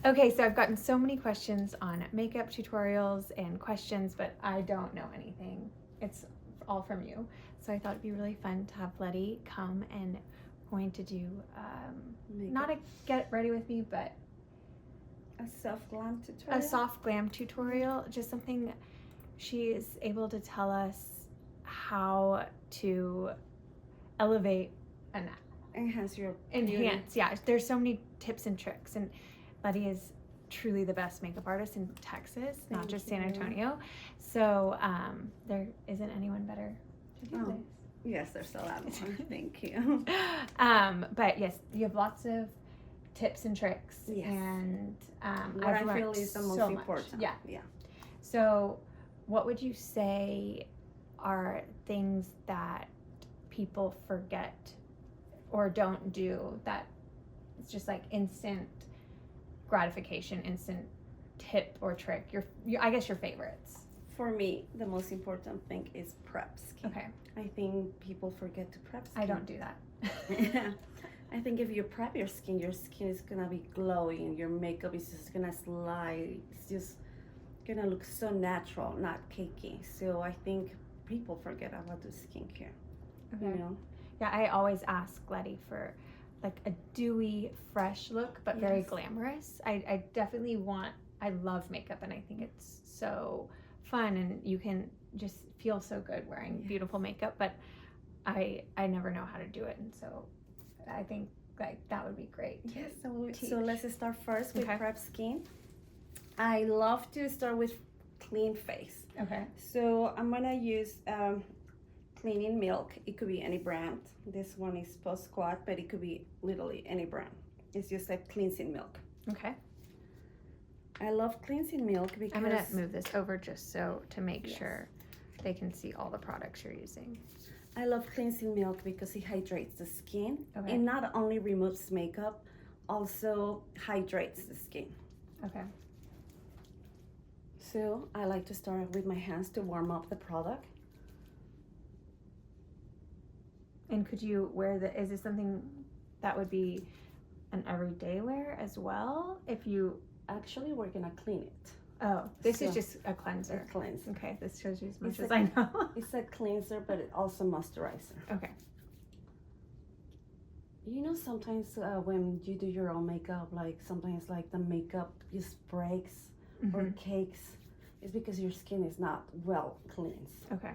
Okay, so I've gotten so many questions on makeup tutorials and questions, but I don't know anything. It's all from you. So I thought it'd be really fun to have Letty come and going to do, not a get ready with me, but a soft glam tutorial. A soft glam tutorial, just something she is able to tell us how to elevate and enhance your enhance. Yeah, there's so many tips and tricks, and Letty is truly the best makeup artist in Texas, not just San Antonio. So there isn't anyone better to do this. Yes, there's a lot more. Thank you. But yes, you have lots of tips and tricks. Yes. And what I feel is the most important. Yeah. Yeah. So what would you say are things that people forget or don't do that it's just like instant gratification, instant tip or trick? Your I guess your favorites. For me, the most important thing is prep skin. Okay. I think people forget to prep skin. I don't do that. Yeah. I think if you prep your skin is gonna be glowing. Your makeup is just gonna slide. It's just gonna look so natural, not cakey. So I think people forget about the skincare. Okay. You know? Yeah, I always ask Letty for like a dewy, fresh look, but very glamorous. I definitely want, I love makeup, and I think it's so fun, and you can just feel so good wearing beautiful makeup, but I never know how to do it, and so I think like that would be great. Yes, so let's start first with prep skin. I love to start with clean face. Okay. So I'm gonna use cleaning milk. It could be any brand. This one is Post Squad, but it could be literally any brand. It's just a cleansing milk. Okay. I love cleansing milk because I'm gonna move this over just so to make sure they can see all the products you're using. I love cleansing milk because it hydrates the skin. Okay. It not only removes makeup, also hydrates the skin. Okay. So I like to start with my hands to warm up the product. And could you wear is this something that would be an everyday wear as well? If you actually, we're gonna clean it. Oh, this is just a cleanser. A cleanser. Okay, this shows you as much as I know. It's a cleanser, but it's also moisturizer. Okay. You know, sometimes when you do your own makeup, like sometimes like the makeup just breaks or cakes, it's because your skin is not well cleansed. Okay.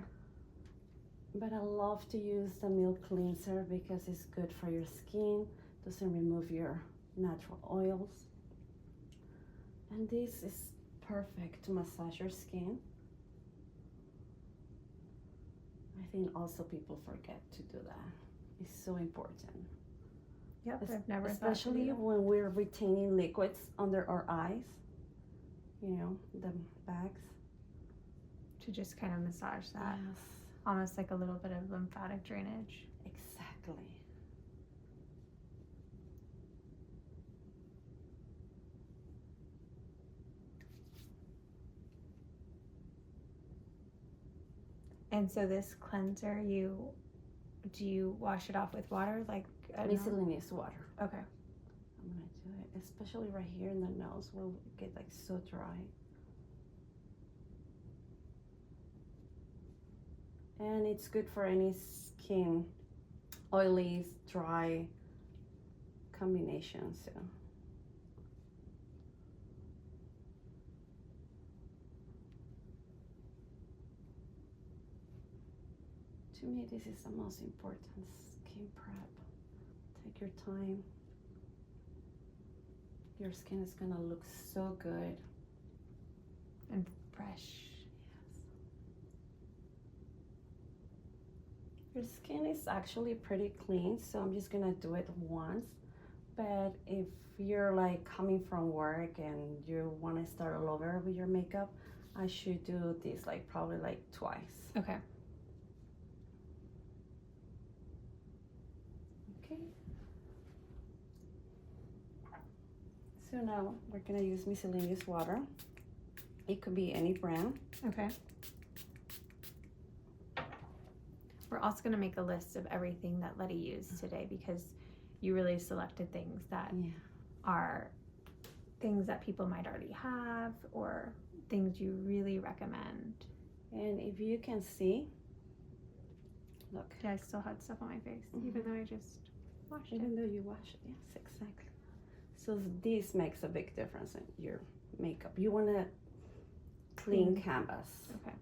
But I love to use the milk cleanser because it's good for your skin, doesn't remove your natural oils. And this is perfect to massage your skin. I think also people forget to do that. It's so important. Yep, I've never especially when we're retaining liquids under our eyes, you know, the bags. To just kind of massage that. Yes. Almost like a little bit of lymphatic drainage. Exactly. And so this cleanser, do you wash it off with water? Like miscellaneous water. Okay. I'm gonna do it, especially right here in the nose where it get like so dry. And it's good for any skin, oily, dry combination. So. To me, this is the most important skin prep. Take your time. Your skin is gonna look so good. And fresh. Your skin is actually pretty clean, so I'm just gonna do it once. But if you're like coming from work and you wanna start all over with your makeup, I should do this like probably like twice. Okay. Okay. So now we're gonna use miscellaneous water. It could be any brand. Okay. We're also going to make a list of everything that Letty used today because you really selected things that are things that people might already have or things you really recommend. And if you can see, look. Yeah, I still had stuff on my face, even though I just washed it. Even though you wash it, yes, exactly. So this makes a big difference in your makeup. You want a clean canvas. Okay.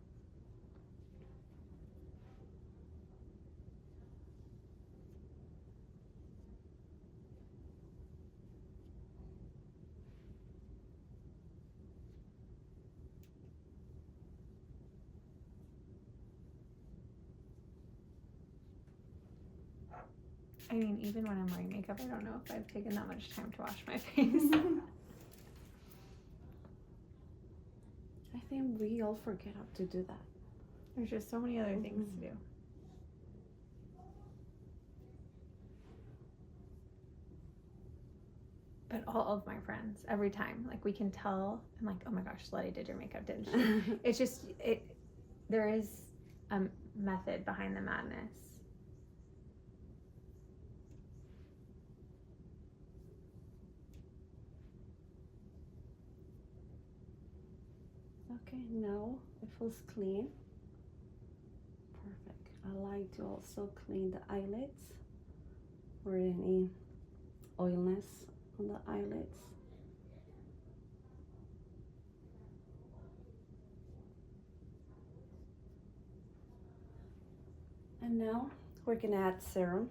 I mean, even when I'm wearing makeup, I don't know if I've taken that much time to wash my face. I think we all forget how to do that. There's just so many other things to do. But all of my friends, every time, like we can tell, I'm like, oh my gosh, Letty did your makeup, didn't she? It's just, there is a method behind the madness. Okay, now it feels clean. Perfect. I like to also clean the eyelids or any oilness on the eyelids. And now we're gonna add serum.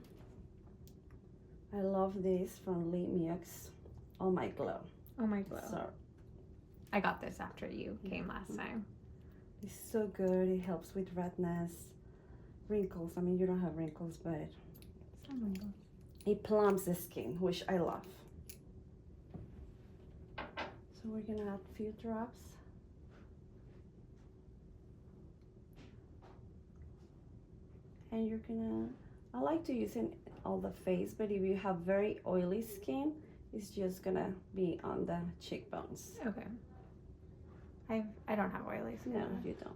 I love this from Mieux. Oh my glow. Oh my glow. So I got this after you came last time. it's so good. It helps with redness, wrinkles. I mean, you don't have wrinkles, but Some wrinkles. it plumps the skin, which I love. So we're gonna add a few drops. And you're gonna, I like to use it on the face, but if you have very oily skin, it's just gonna be on the cheekbones. Okay. I don't have oily skin. No, you don't.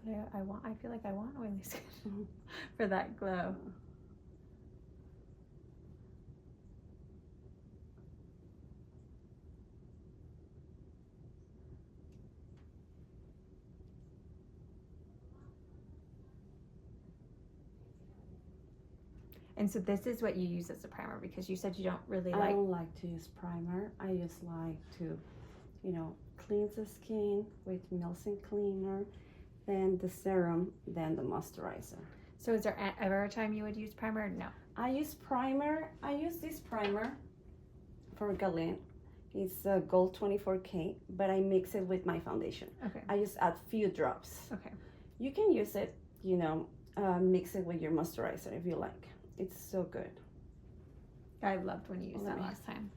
But I feel like I want oily skin for that glow. And so this is what you use as a primer, because you said you don't really I like. don't like to use primer. I just like to, you know, cleanse the skin with Milson cleaner, then the serum, then the moisturizer. So is there ever a time you would use primer? No. I use primer. I use this primer for Galin. It's Gold 24K, but I mix it with my foundation. Okay. I just add few drops. Okay. You can use it, you know, mix it with your moisturizer if you like. It's so good. I loved when you used that me- last time.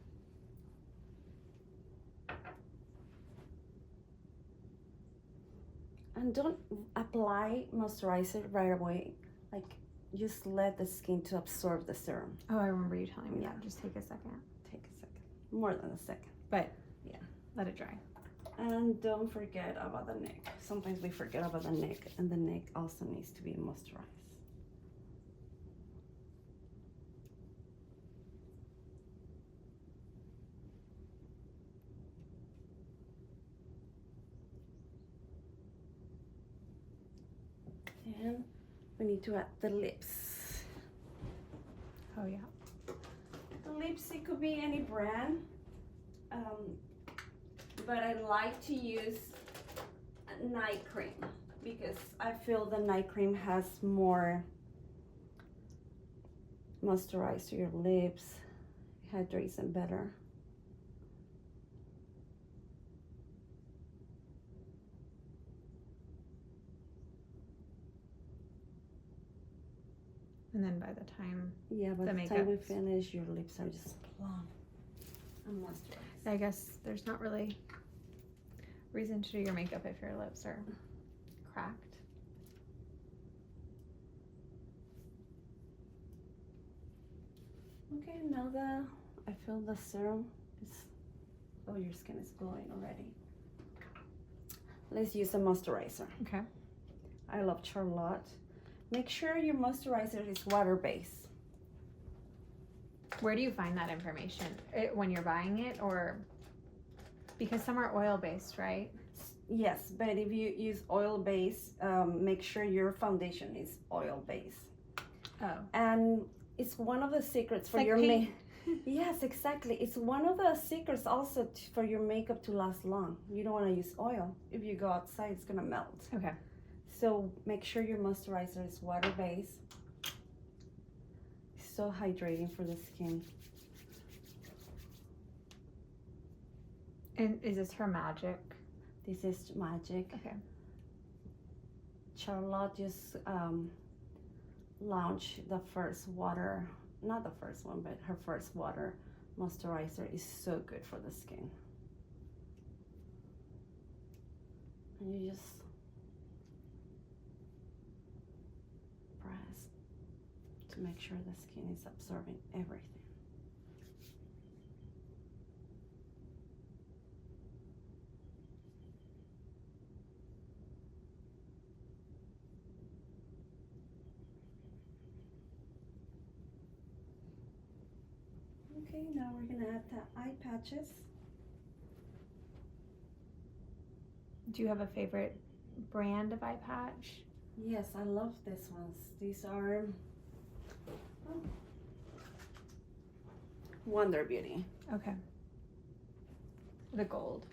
And don't apply moisturizer right away. Like, just let the skin to absorb the serum. Oh, I remember you telling me Yeah. that. Just take a second. Take a second. More than a second. But yeah, let it dry. And don't forget about the neck. Sometimes we forget about the neck, and the neck also needs to be moisturized. And we need to add the lips. Oh yeah. The lips, it could be any brand, but I like to use night cream because I feel the night cream has more moisturize your lips, hydrates them better. And then by the time, By the the time we makeup's- finish, your lips are just plump and moisturized. I guess there's not really reason to do your makeup if your lips are cracked. Okay, now that I feel the serum is, oh, your skin is glowing already. Let's use a moisturizer. Okay. I love Charlotte. Make sure your moisturizer is water-based. Where do you find that information? When you're buying it, or because some are oil-based, right? Yes, but if you use oil-based, make sure your foundation is oil-based. Oh. And it's one of the secrets for like your paint. Yes, exactly. It's one of the secrets also for your makeup to last long. You don't want to use oil. If you go outside, it's gonna melt. Okay. So make sure your moisturizer is water-based. It's so hydrating for the skin. And is this her magic? This is magic. Okay. Charlotte just launched the first water, not the first one, but her first water moisturizer is so good for the skin. And you just press to make sure the skin is absorbing everything. Okay, now we're gonna add the eye patches. Do you have a favorite brand of eye patch? Yes, I love these ones. These are Wonder Beauty. Okay. The gold.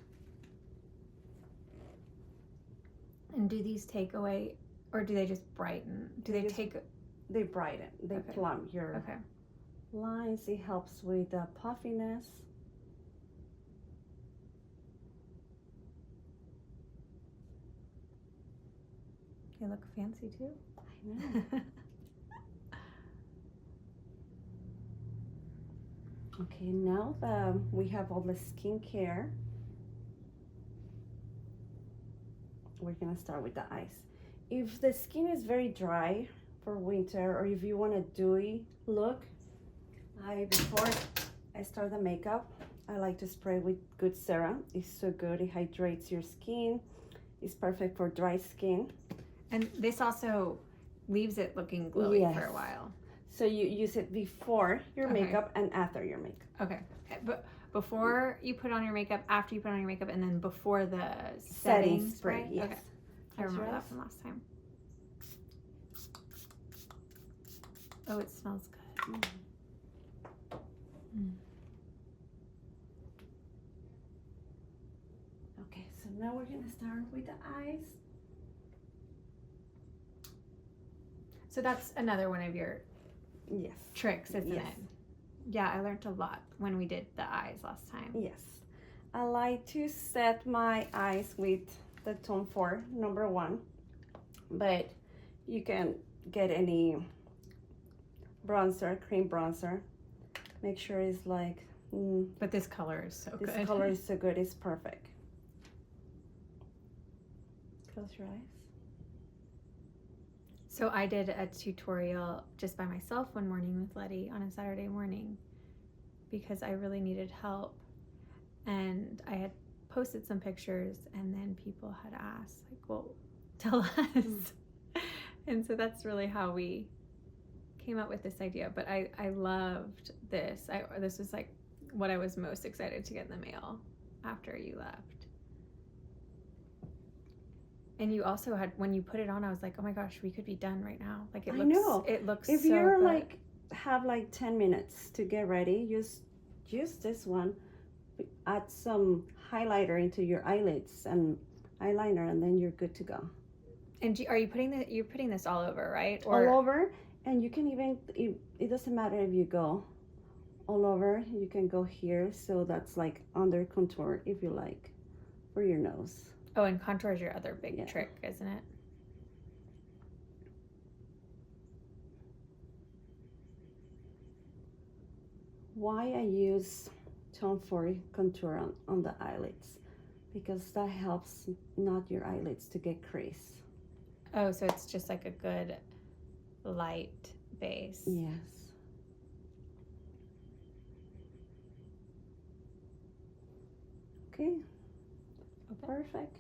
And do these take away, or do they just brighten? Do they take? They brighten. They Okay. plump your Okay. lines. It helps with the puffiness. They look fancy too. I know. Okay, now we have all the skincare. We're gonna start with the eyes. If the skin is very dry for winter, or if you want a dewy look, before I start the makeup, I like to spray with good Cera. It's so good. It hydrates your skin. It's perfect for dry skin. And this also leaves it looking glowy Yes. for a while. So you use it before your Okay. makeup and after your makeup. Okay. But before you put on your makeup, after you put on your makeup, and then before the Setting setting spray, yes. Okay. I Close your remember that eyes. from last time. Oh, it smells good. Mm. Okay, so now we're gonna start with the eyes. So that's another one of your Yes. tricks, isn't Yes. it? Yeah, I learned a lot when we did the eyes last time. Yes. I like to set my eyes with the Tone 4, number 1. But you can get any bronzer, cream bronzer. Make sure it's like, But this color is so this good. color is so good, it's perfect. Close your eyes. So I did a tutorial just by myself one morning with Letty on a Saturday morning because I really needed help. And I had posted some pictures, and then people had asked, like, well, tell us. And so that's really how we came up with this idea. But I loved this. This was like what I was most excited to get in the mail after you left. And you also had, when you put it on, I was like, oh my gosh, we could be done right now. Like it looks, know. It looks If so you're good. like, have like 10 minutes to get ready, use this one. Add some highlighter into your eyelids and eyeliner, and then you're good to go. And are you you're putting this all over, right? All over, and you can even, it doesn't matter if you go all over, you can go here, so that's like under contour if you like, for your nose. Oh, and contour is your other big trick, isn't it? Why I use Tone 4 contour on the eyelids? Because that helps not your eyelids to get crease. Oh, so it's just like a good light base. Yes. Okay. Perfect.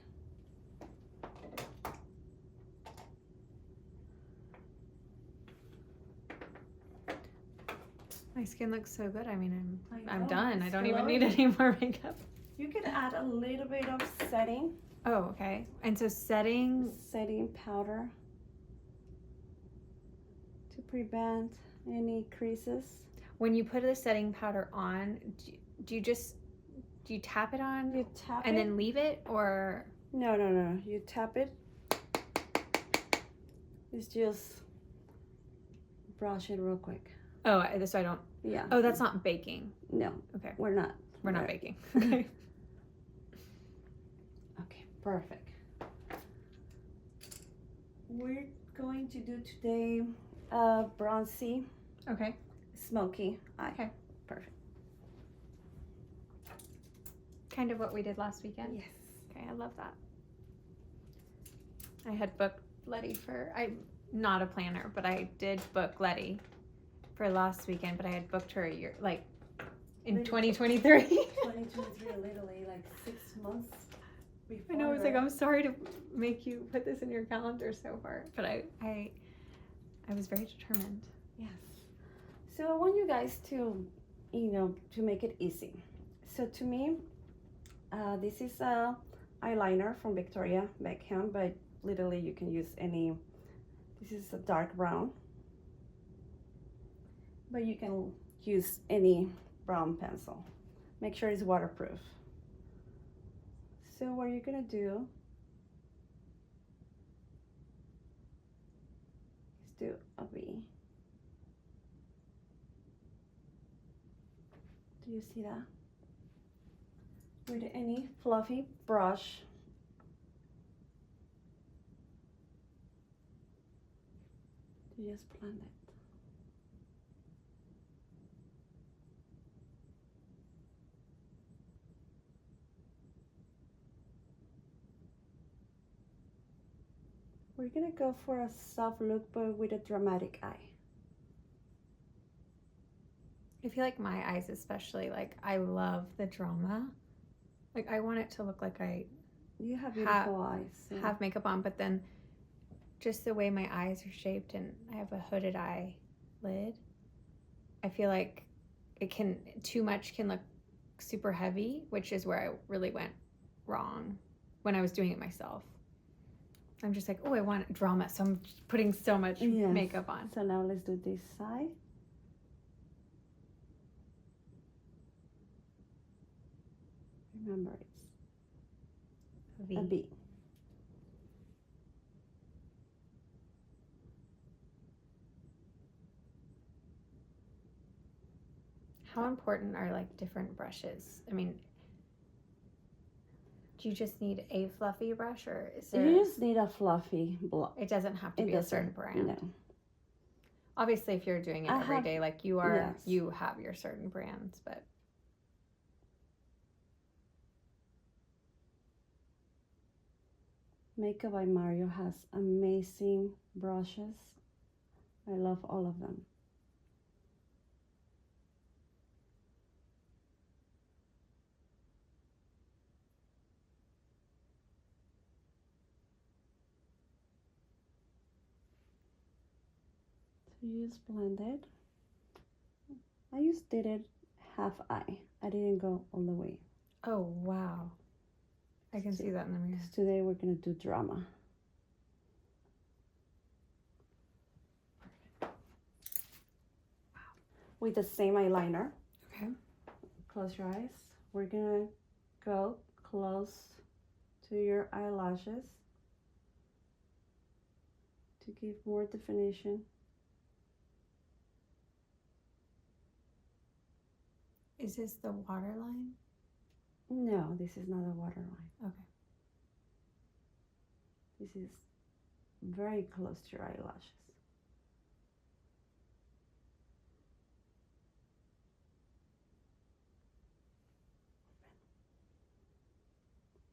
My skin looks so good. I mean, I I'm know, done. I it's don't even need glowing. any more makeup. You can add a little bit of setting Oh, okay. And so setting powder to prevent any creases. when you put the setting powder on, do you tap it on You tap and it. then leave it, or No. You tap it. It's just brush it real quick. oh, so I don't. Yeah. Oh, that's not baking. No. Okay. We're not. We're not baking. Okay. Okay, perfect. We're going to do today bronzy, Okay. smoky eye. Okay. Perfect. Kind of what we did last weekend. Yes. Okay, I love that. I had booked Letty I'm not a planner, but I did book Letty for last weekend, but I had booked her a year, like in 2023. 2023, literally like 6 months before. I know, I was like, I'm sorry to make you put this in your calendar so far, but I was very determined. Yes. So I want you guys to, to make it easy. So to me, this is a eyeliner from Victoria Beckham, but literally you can use any. This is a dark brown, but you can use any brown pencil. Make sure it's waterproof. So what you're gonna do is do a V. Do you see that? With any fluffy brush, you just blend it. We're gonna go for a soft look, but with a dramatic eye. I feel like my eyes especially, like I love the drama. Like I want it to look like You have beautiful eyes. So. have makeup on, but then just the way my eyes are shaped, and I have a hooded eye lid, I feel like too much can look super heavy, which is where I really went wrong when I was doing it myself. I'm just like, oh, I want drama, so I'm putting so much makeup on. So now let's do this side. Remember, it's a V. How important are like different brushes? I mean, do you just need a fluffy brush, or is there? You just need a fluffy block. It doesn't have to be a certain brand. No. Obviously, if you're doing it every day, like you are, yes. you have your certain brands, but. Makeup by Mario has amazing brushes. I love all of them. So you just blend it. I just did it half eye. I didn't go all the way. Oh, wow. I can see that in the mirror. Today we're going to do drama. Wow. With the same eyeliner. Okay. Close your eyes. We're going to go close to your eyelashes to give more definition. Is this the waterline? No, this is not a waterline. Okay. This is very close to your eyelashes.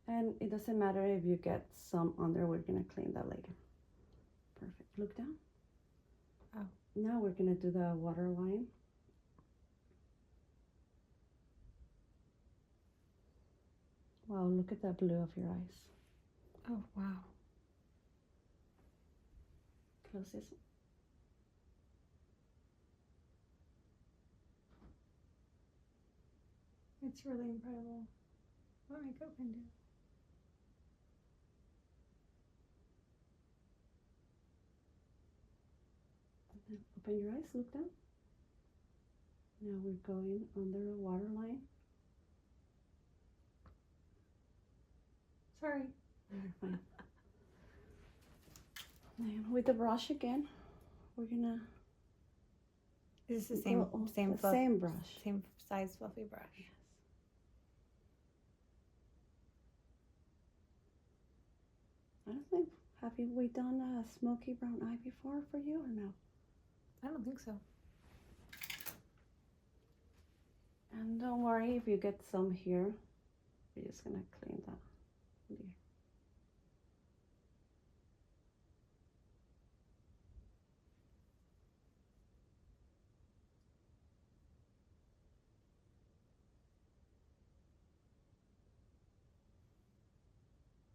And it doesn't matter if you get some under, we're gonna clean that later. Perfect. Look down. Oh. Now we're gonna do the waterline. Wow, look at that blue of your eyes. Oh, wow. Close this. It's really incredible what makeup can do. Open your eyes, look down. Now we're going under the waterline. Sorry. You're fine. And with the brush again, we're gonna. Is this the same same brush, same size fluffy brush? Yes. I don't think. Have we done a smoky brown eye before for you or no? I don't think so. And don't worry if you get some here. We're just gonna clean that. Here.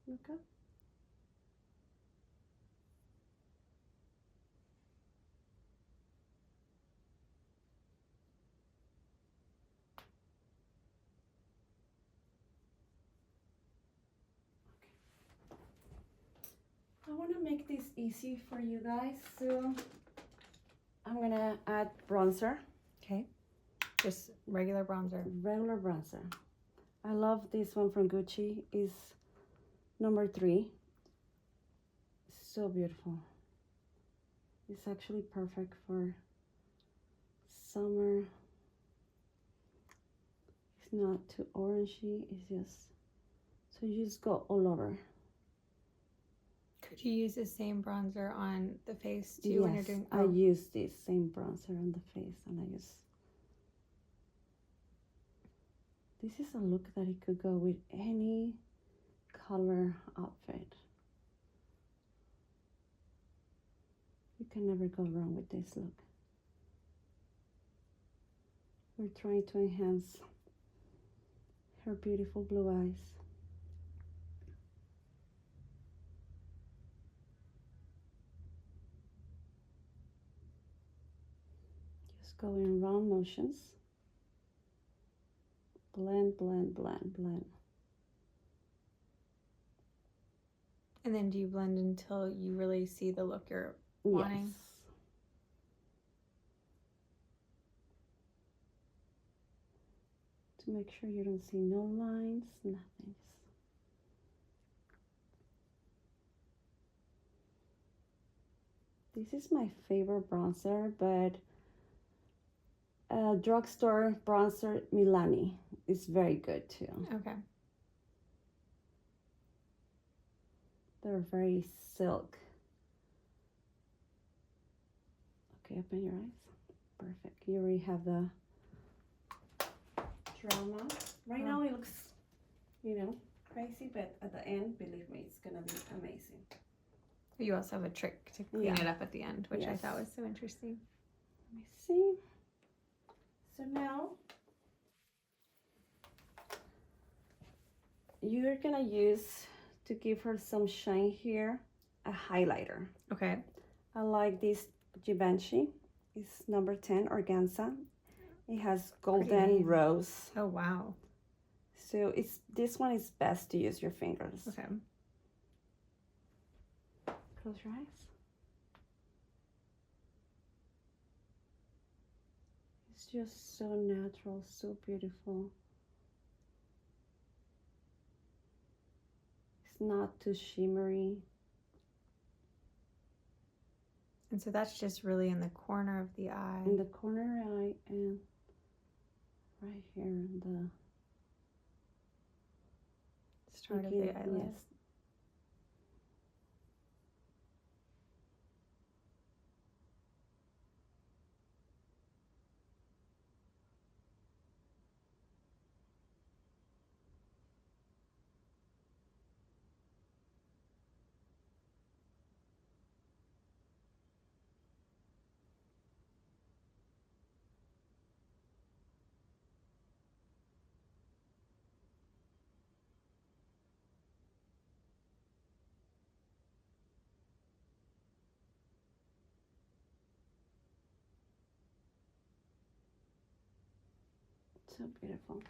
Look up. I want to make this easy for you guys, so I'm gonna add bronzer. Okay. Just regular bronzer. Regular bronzer. I love this one from Gucci. It's number 3. So beautiful. It's actually perfect for summer. It's not too orangey. It's just, so you just go all over. Could you use the same bronzer on the face too when you're doing? I use this same bronzer on the face, and I use. This is a look that it could go with any color outfit. You can never go wrong with this look. We're trying to enhance her beautiful blue eyes. Just go in round motions. Blend, blend, blend, blend. And then do you blend until you really see the look you're wanting? Yes. To make sure you don't see no lines, nothing. This is my favorite bronzer, but drugstore bronzer Milani is very good too. Okay. They're very silk. Okay, open your eyes. Perfect. You already have the drama. Right now it looks, you know, crazy, but at the end, believe me, it's gonna be amazing. You also have a trick to clean it up at the end, which I thought was so interesting. Let me see. So now you're gonna use, to give her some shine here, a highlighter. Okay. I like this Givenchy. It's number 10 organza. It has golden rose. Oh wow. So this one is best to use your fingers. Okay. Close your eyes. It's just so natural, so beautiful. It's not too shimmery. And so that's just really in the corner of the eye. In the corner eye and right here in the start of the eyelid. Yes. So beautiful.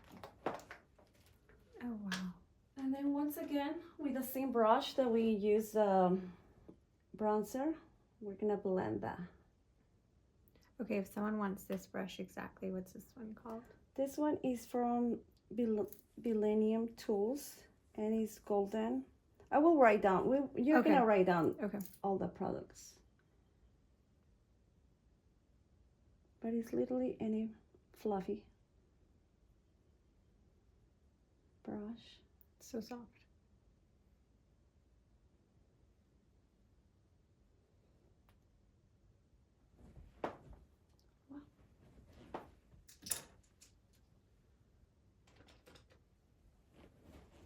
Oh, wow. And then once again, with the same brush that we use bronzer, we're gonna blend that. Okay, if someone wants this brush exactly, what's this one called? This one is from Millennium Tools, and it's golden. I will write down. You're gonna write down all the products. But it's literally any fluffy brush. So soft.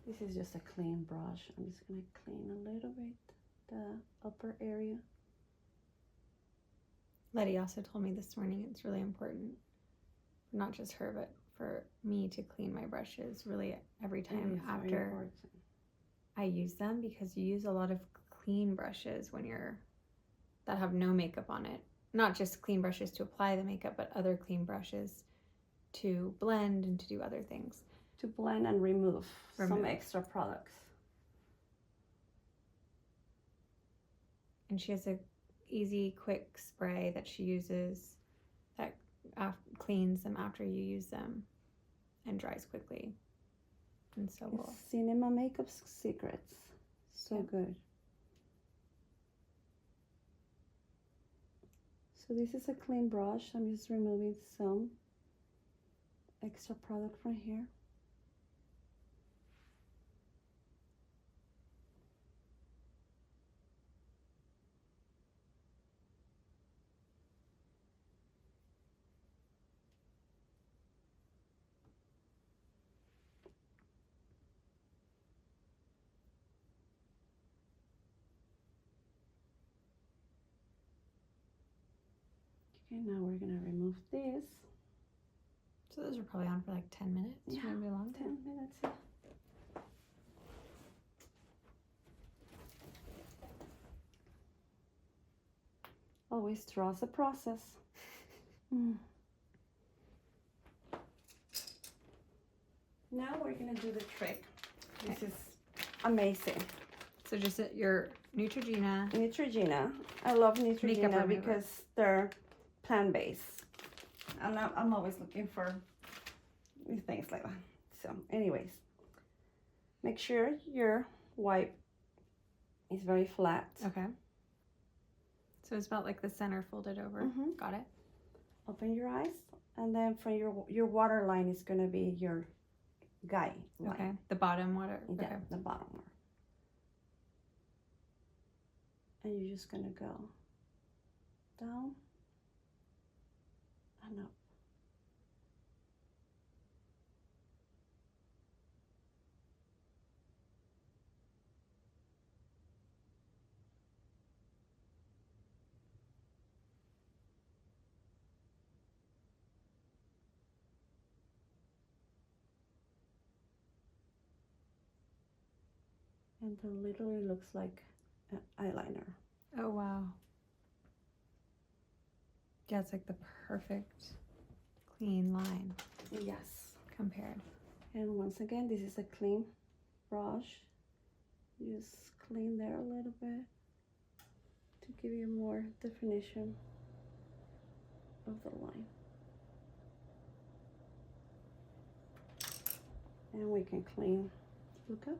This is just a clean brush. I'm just gonna clean a little bit the upper area. Letty also told me this morning it's really important, not just her, but for me to clean my brushes really every time after I use them, because you use a lot of clean brushes when that have no makeup on it. Not just clean brushes to apply the makeup, but other clean brushes to blend and to do other things. To blend and remove some extra products. And she has a easy, quick spray that she uses that cleans them after you use them and dries quickly. And so Cinema Makeup Secrets. So good. So this is a clean brush. I'm just removing some extra product from here. Okay, now we're gonna remove this. So those are probably on for like 10 minutes, maybe longer. 10 minutes, yeah. Always trust the process. Now we're gonna do the trick. This is amazing. So just your Neutrogena. Neutrogena. I love Neutrogena because they're plant-based. And I'm always looking for things like that. So anyways, make sure your wipe is very flat. Okay. So it's about like the center folded over. Got it. Open your eyes, and then from your waterline is gonna be your guide line. Okay. The bottom water. Yeah, okay. the bottom one. And you're just gonna go down and up. And it literally looks like an eyeliner. Oh, wow. Yeah, it's like the perfect clean line. Yes. Compared. And once again, this is a clean brush. Just clean there a little bit to give you more definition of the line. And we can clean, look up.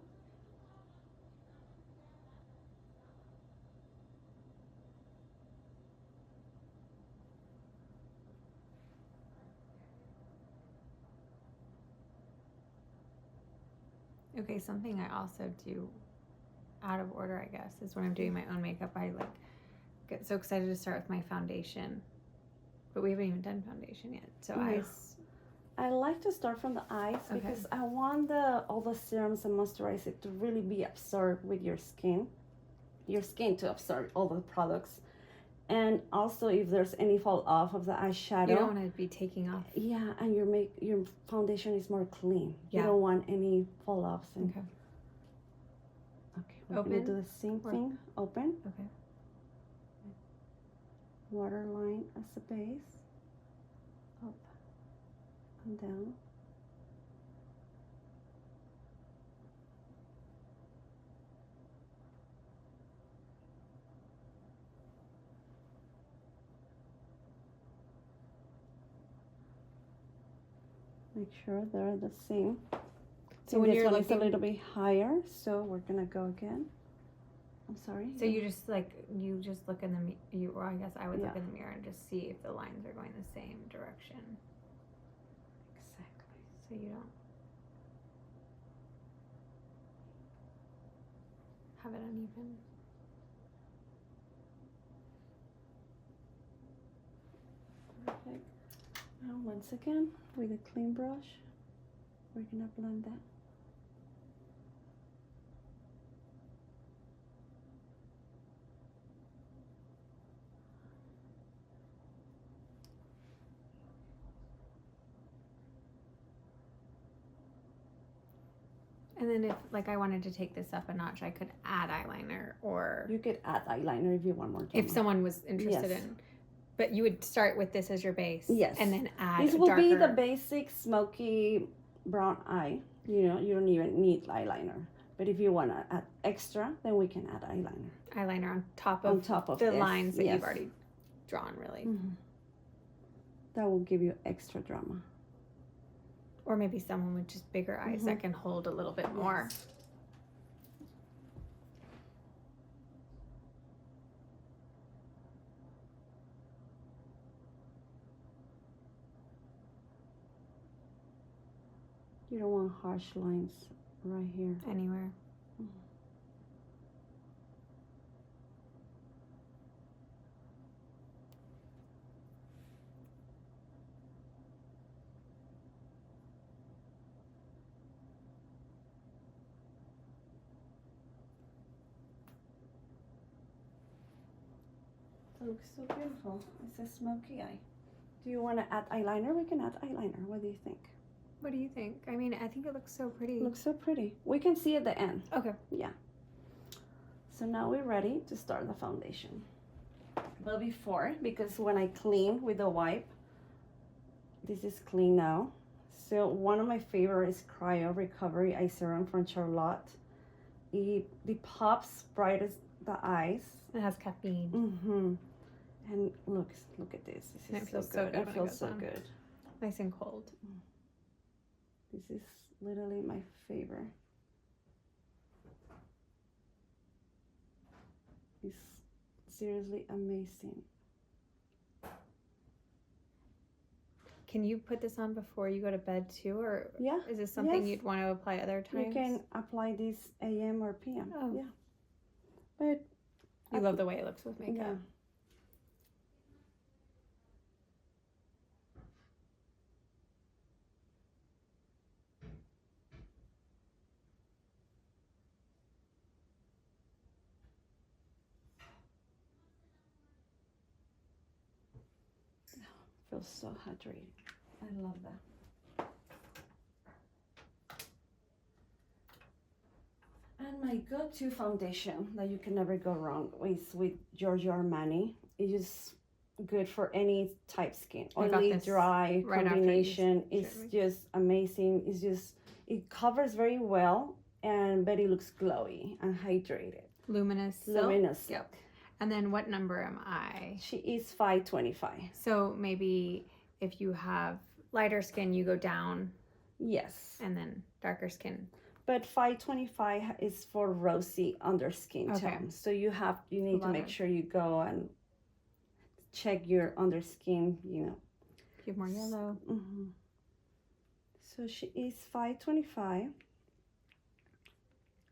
Okay, something I also do out of order, I guess, is when I'm doing my own makeup, I like get so excited to start with my foundation, but we haven't even done foundation yet. So I like to start from the eyes because I want all the serums and moisturizer to really be absorbed with your skin to absorb all the products. And also, if there's any fall off of the eyeshadow, you don't want to be taking off. Yeah, and your foundation is more clean. Yeah. You don't want any fall offs. Okay. Okay, we're gonna do the same thing. Open. Okay. Waterline as a base. Up and down. Make sure they're the same. So when this you're one is a looking, little bit higher, so we're gonna go again. I'm sorry. so you just look in the or I guess I would look in the mirror and just see if the lines are going the same direction. Exactly. So you don't have it uneven. Perfect. Now once again with a clean brush, we're gonna blend that. And then if like I wanted to take this up a notch, I could add eyeliner, or You could add eyeliner if you want more. if someone was interested Yes. in. But you would start with this as your base, Yes. and then add. This a will be the darker- basic smoky brown eye. You know, you don't even need eyeliner. But if you want to add extra, then we can add eyeliner. eyeliner on top On of top of the this, lines that yes. you've already drawn, really. Mhm. That will give you extra drama. Or maybe someone with just bigger eyes that can hold a little bit more. Yes. You don't want harsh lines right here. Anywhere. That looks so beautiful. It's a smoky eye. Do you want to add eyeliner? We can add eyeliner. What do you think? What do you think? I mean, I think it looks so pretty. It looks so pretty. We can see at the end. Okay. Yeah. So now we're ready to start the foundation. But before, because when I clean with the wipe, this is clean now. So one of my favorites is Cyro-Recovery Eye Serum from Charlotte. It pops brightens the eyes. It has caffeine. Mm-hmm. And look at this. This And it is feels so so good. good It when it feels goes so on. good. Nice and cold. This is literally my favorite. It's seriously amazing. Can you put this on before you go to bed too, or Yeah. is this something Yes. you'd want to apply other times? You can apply this AM or PM. Oh. Yeah. But You love the way it looks with makeup. yeah. Feels so hydrated. I love that. And my go-to foundation that you can never go wrong is with Giorgio Armani. It's just good for any type skin. I got Oily, this dry right after you combination. showed It's me. just amazing. It's just, it covers very well, but it looks glowy and hydrated. Luminous silk. Luminous. Yep. And then what number am I? She is 525. So maybe if you have lighter skin, you go down, Yes. and then darker skin. But 525 is for rosy under skin Okay. tone. So you need to lot make of- sure you go and check your under skin, you know. If you have more yellow. Mm-hmm. So she is 525.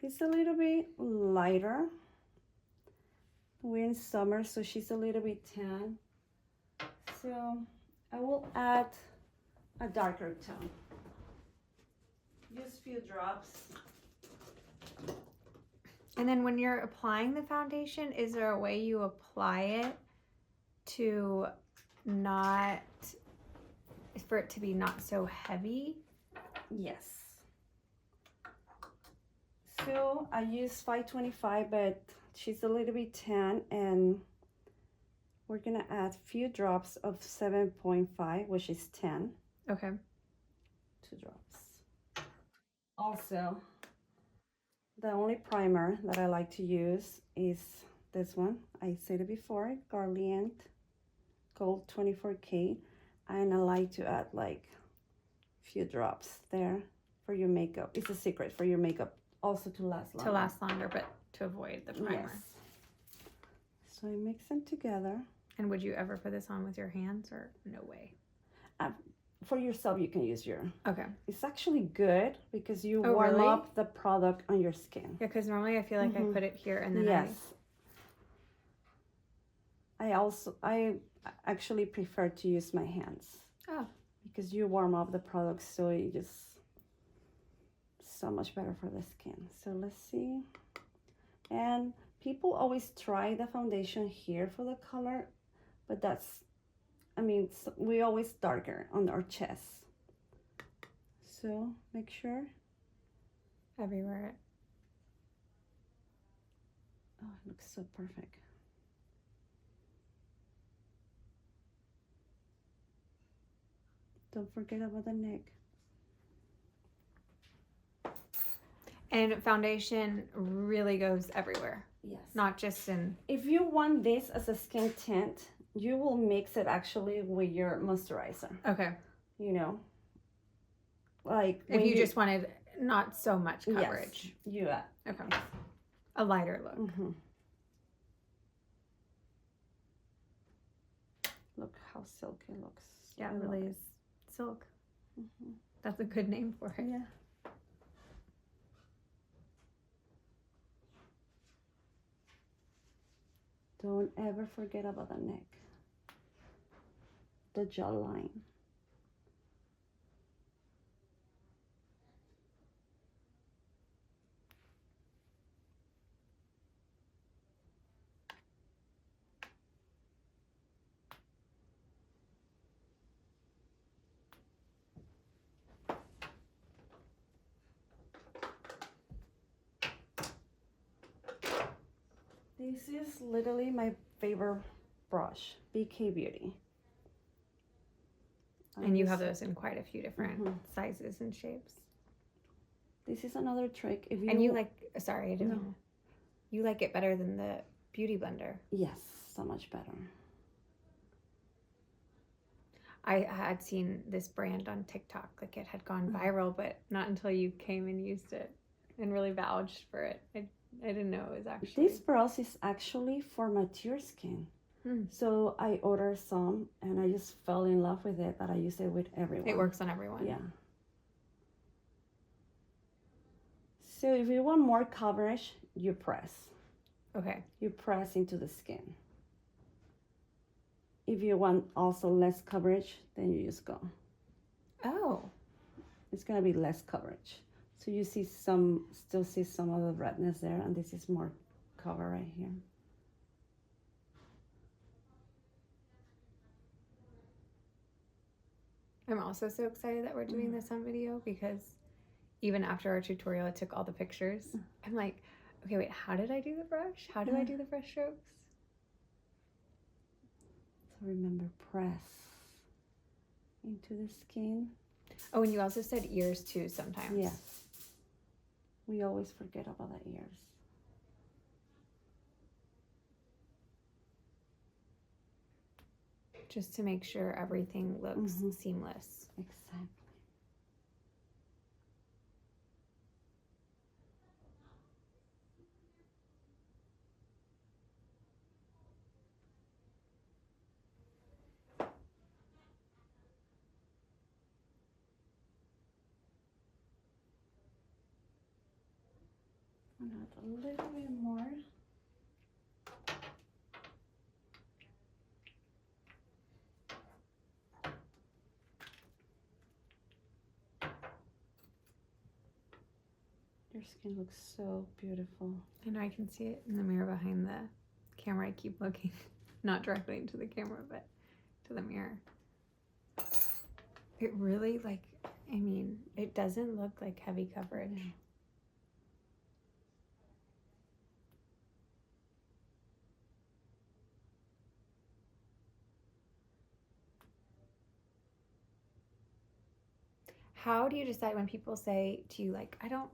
It's a little bit lighter. We're in summer, so she's a little bit tan. So I will add a darker tone. Just a few drops. And then when you're applying the foundation, is there a way you apply it to not, for it to be not so heavy? Yes. So I use 525, but she's a little bit tan, and we're gonna add a few drops of 7.5, which is 10. Okay. 2 drops. Also, the only primer that I like to use is this one. I said it before, Garliant Gold 24K, and I like to add like few drops there for your makeup. It's a secret for your makeup also to last longer. To last longer, but to avoid the primer. Yes. So I mix them together. And would you ever put this on with your hands or no way? For yourself, you can use your... Okay. It's actually good because you Oh, warm really? up the product on your skin. Yeah, because normally I feel like I put it here and then Yes. I actually prefer to use my hands. Oh. Because you warm up the product so it just so much better for the skin. So let's see. And people always try the foundation here for the color, but that's, I mean, we always darker on our chest. So make sure. Everywhere. Oh, it looks so perfect. Don't forget about the neck. And foundation really goes everywhere. Yes. Not just in... If you want this as a skin tint, you will mix it actually with your moisturizer. Okay. You know? Like... If you just wanted not so much coverage. Yes, Okay. A lighter look. Mm-hmm. Look how silky it looks. Yeah, I it love really is silk. Mm-hmm. That's a good name for it. Yeah. Don't ever forget about the neck. The jawline. This is literally my favorite brush, BK Beauty. And you have those in quite a few different sizes and shapes. This is another trick. If you And you like, sorry, I didn't No. know. You like it better than the Beauty Blender. Yes, so much better. I had seen this brand on TikTok, like it had gone viral, but not until you came and used it and really vouched for it. I didn't know it was actually... This brush is actually for mature skin. So I ordered some and I just fell in love with it that I use it with everyone. It works on everyone. Yeah. So if you want more coverage, you press. Okay. You press into the skin. If you want also less coverage, then you just go. Oh. It's gonna be less coverage. So you see still see some of the redness there, and this is more cover right here. I'm also so excited that we're doing this on video because even after our tutorial, I took all the pictures. I'm like, okay, wait, how did I do the brush? How do I do the brush strokes? So remember, press into the skin. Oh, and you also said ears too sometimes. Yes. We always forget about the ears. Just to make sure everything looks seamless. Exactly. And add a little bit more. Your skin looks so beautiful. I know I can see it in the mirror behind the camera. I keep looking, not directly into the camera, but to the mirror. It really, like, I mean, it doesn't look like heavy coverage. Yeah. How do you decide when people say to you, like, I don't,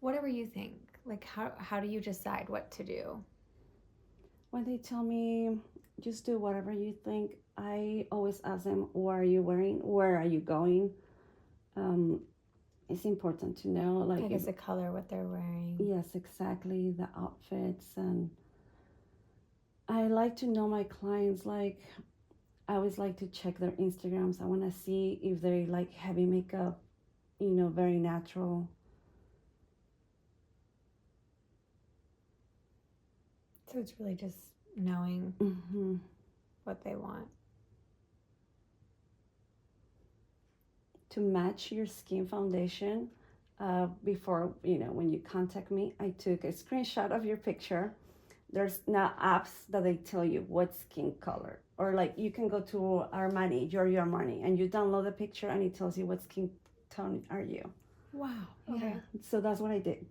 whatever you think, like, how do you decide what to do? When they tell me, just do whatever you think, I always ask them, what are you wearing? Where are you going? it's important to know, like, I guess the color, what they're wearing. Yes, exactly, the outfits. And I like to know my clients, like, I always like to check their Instagrams. I want to see if they like heavy makeup, you know, very natural. So it's really just knowing Mm-hmm. what they want. To match your skin foundation, before, you know, when you contact me, I took a screenshot of your picture. There's now apps that they tell you what skin color, or like you can go to Armani, Giorgio Armani, and you download the picture and it tells you what skin tone are you. Wow. Okay. Yeah. So that's what I did.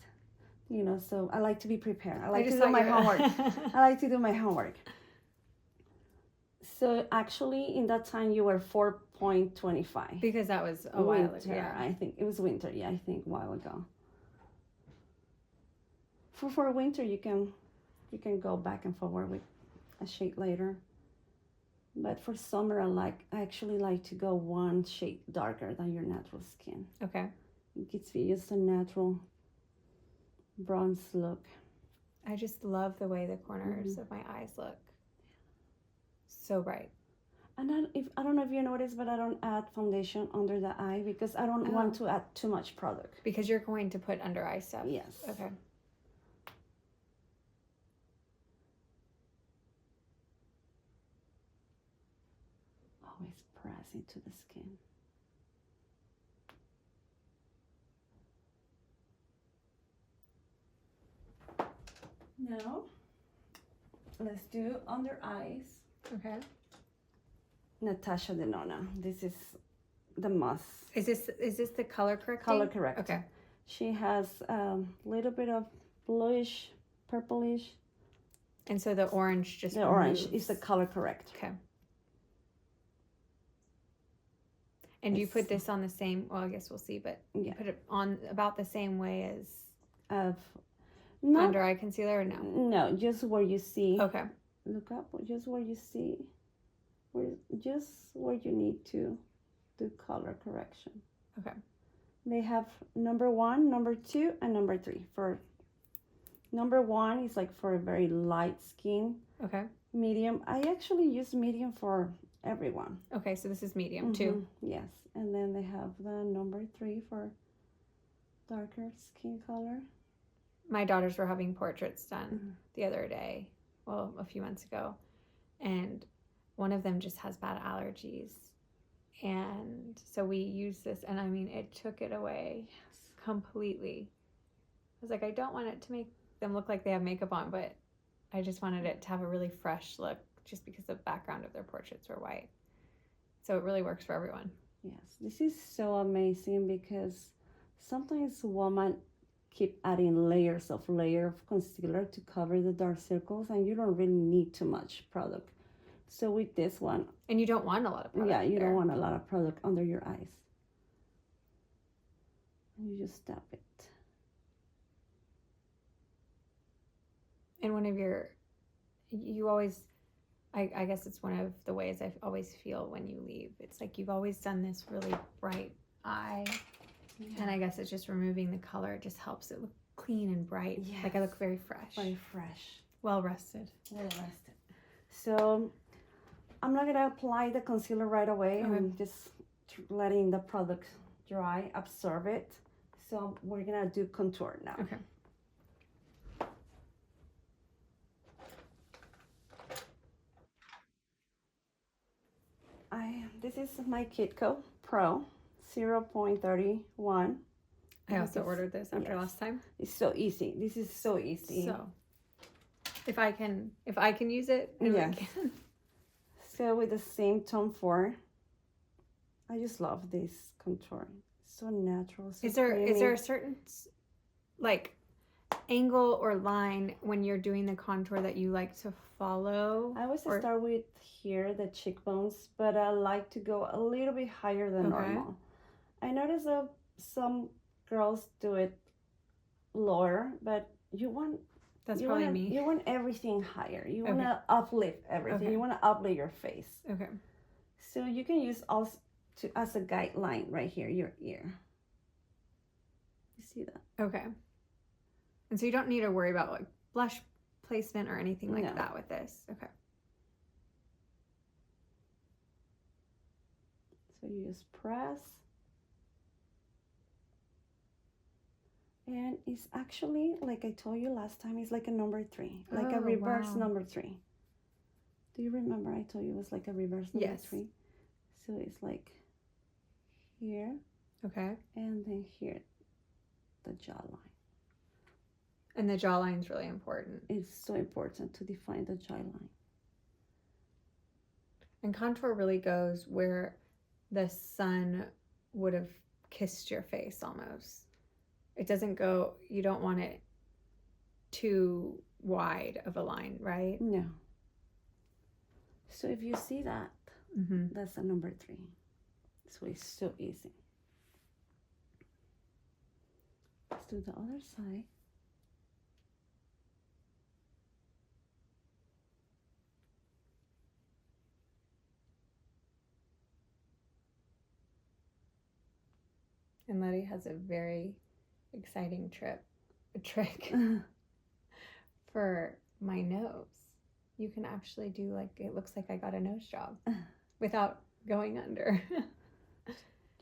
You know, so I like to be prepared. I like to just do thought my you were- homework. I like to do my homework. So actually, in that time, you were 4.25. Because that was a while ago. Winter, Yeah. I think it was winter. Yeah, I think a while ago. For winter, you can go back and forward with a shade later. But for summer, I actually like to go one shade darker than your natural skin. Okay. It gives you just a natural bronze look. I just love the way the corners of my eyes look. So bright. And I don't know if you noticed, but I don't add foundation under the eye because I don't want to add too much product. Because you're going to put under eye stuff. Yes. Okay. Always press into the skin. Now, let's do under eyes. Okay. Natasha Denona. This is the must. Is this the color correcting? Color correct. Okay. She has a little bit of bluish, purplish. And so the orange just The orange moves. is the color correct. Okay. And you put this on the same, well, I guess we'll see, but you put it on about the same way as under eye concealer or no? No, just where you see. Okay. Look up, just where you see. Just where you need to do color correction. Okay. They have number 1, number 2, and number 3. For number 1 is like for a very light skin. Okay. Medium. I actually use medium for everyone. Okay, so this is medium too. Yes. And then they have the number 3 for darker skin color. My daughters were having portraits done the other day, well, a few months ago, and one of them just has bad allergies. And so we used this, and I mean, it took it away completely. I was like, I don't want it to make them look like they have makeup on, but I just wanted it to have a really fresh look just because the background of their portraits were white. So it really works for everyone. Yes, this is so amazing because sometimes women keep adding layers of concealer to cover the dark circles, and you don't really need too much product. So with this one, and you don't want a lot of product. Yeah, you don't want a lot of product under your eyes. You just tap it. And one of you always, I guess it's one of the ways I always feel when you leave. It's like you've always done this really bright eye. Yeah. And I guess it's just removing the color. It just helps it look clean and bright. Yes. Like I look very fresh. Very fresh. Well rested. Well rested. So I'm not going to apply the concealer right away. Okay. I'm just letting the product dry, absorb it. So we're going to do contour now. Okay. This is my Kitco Pro 0.31. I also ordered this after last time. It's so easy. This is so easy. So if I can use it, yeah. So with the same tone 4, I just love this contour. So natural. So is there a certain like angle or line when you're doing the contour that you like to follow? I always start with here, the cheekbones, but I like to go a little bit higher than normal. I notice that some girls do it lower, but you want me. You want everything higher. You want to uplift everything. You want to uplift your face. Okay. So you can use as a guideline right here, your ear. You see that? Okay. And so you don't need to worry about like blush placement or anything like that with this. Okay. So you just press. And it's actually, like I told you last time, it's like a number 3. Like a reverse number 3. Do you remember I told you it was like a reverse number 3? So it's like here. Okay. And then here, the jawline. And the jawline is really important. It's so important to define the jawline. And contour really goes where the sun would have kissed your face almost. It doesn't go, you don't want it too wide of a line, right? No. So if you see that, that's a number 3. So it's so easy. Let's do the other side. And Letty has a very exciting trick for my nose. You can actually do like, it looks like I got a nose job without going under.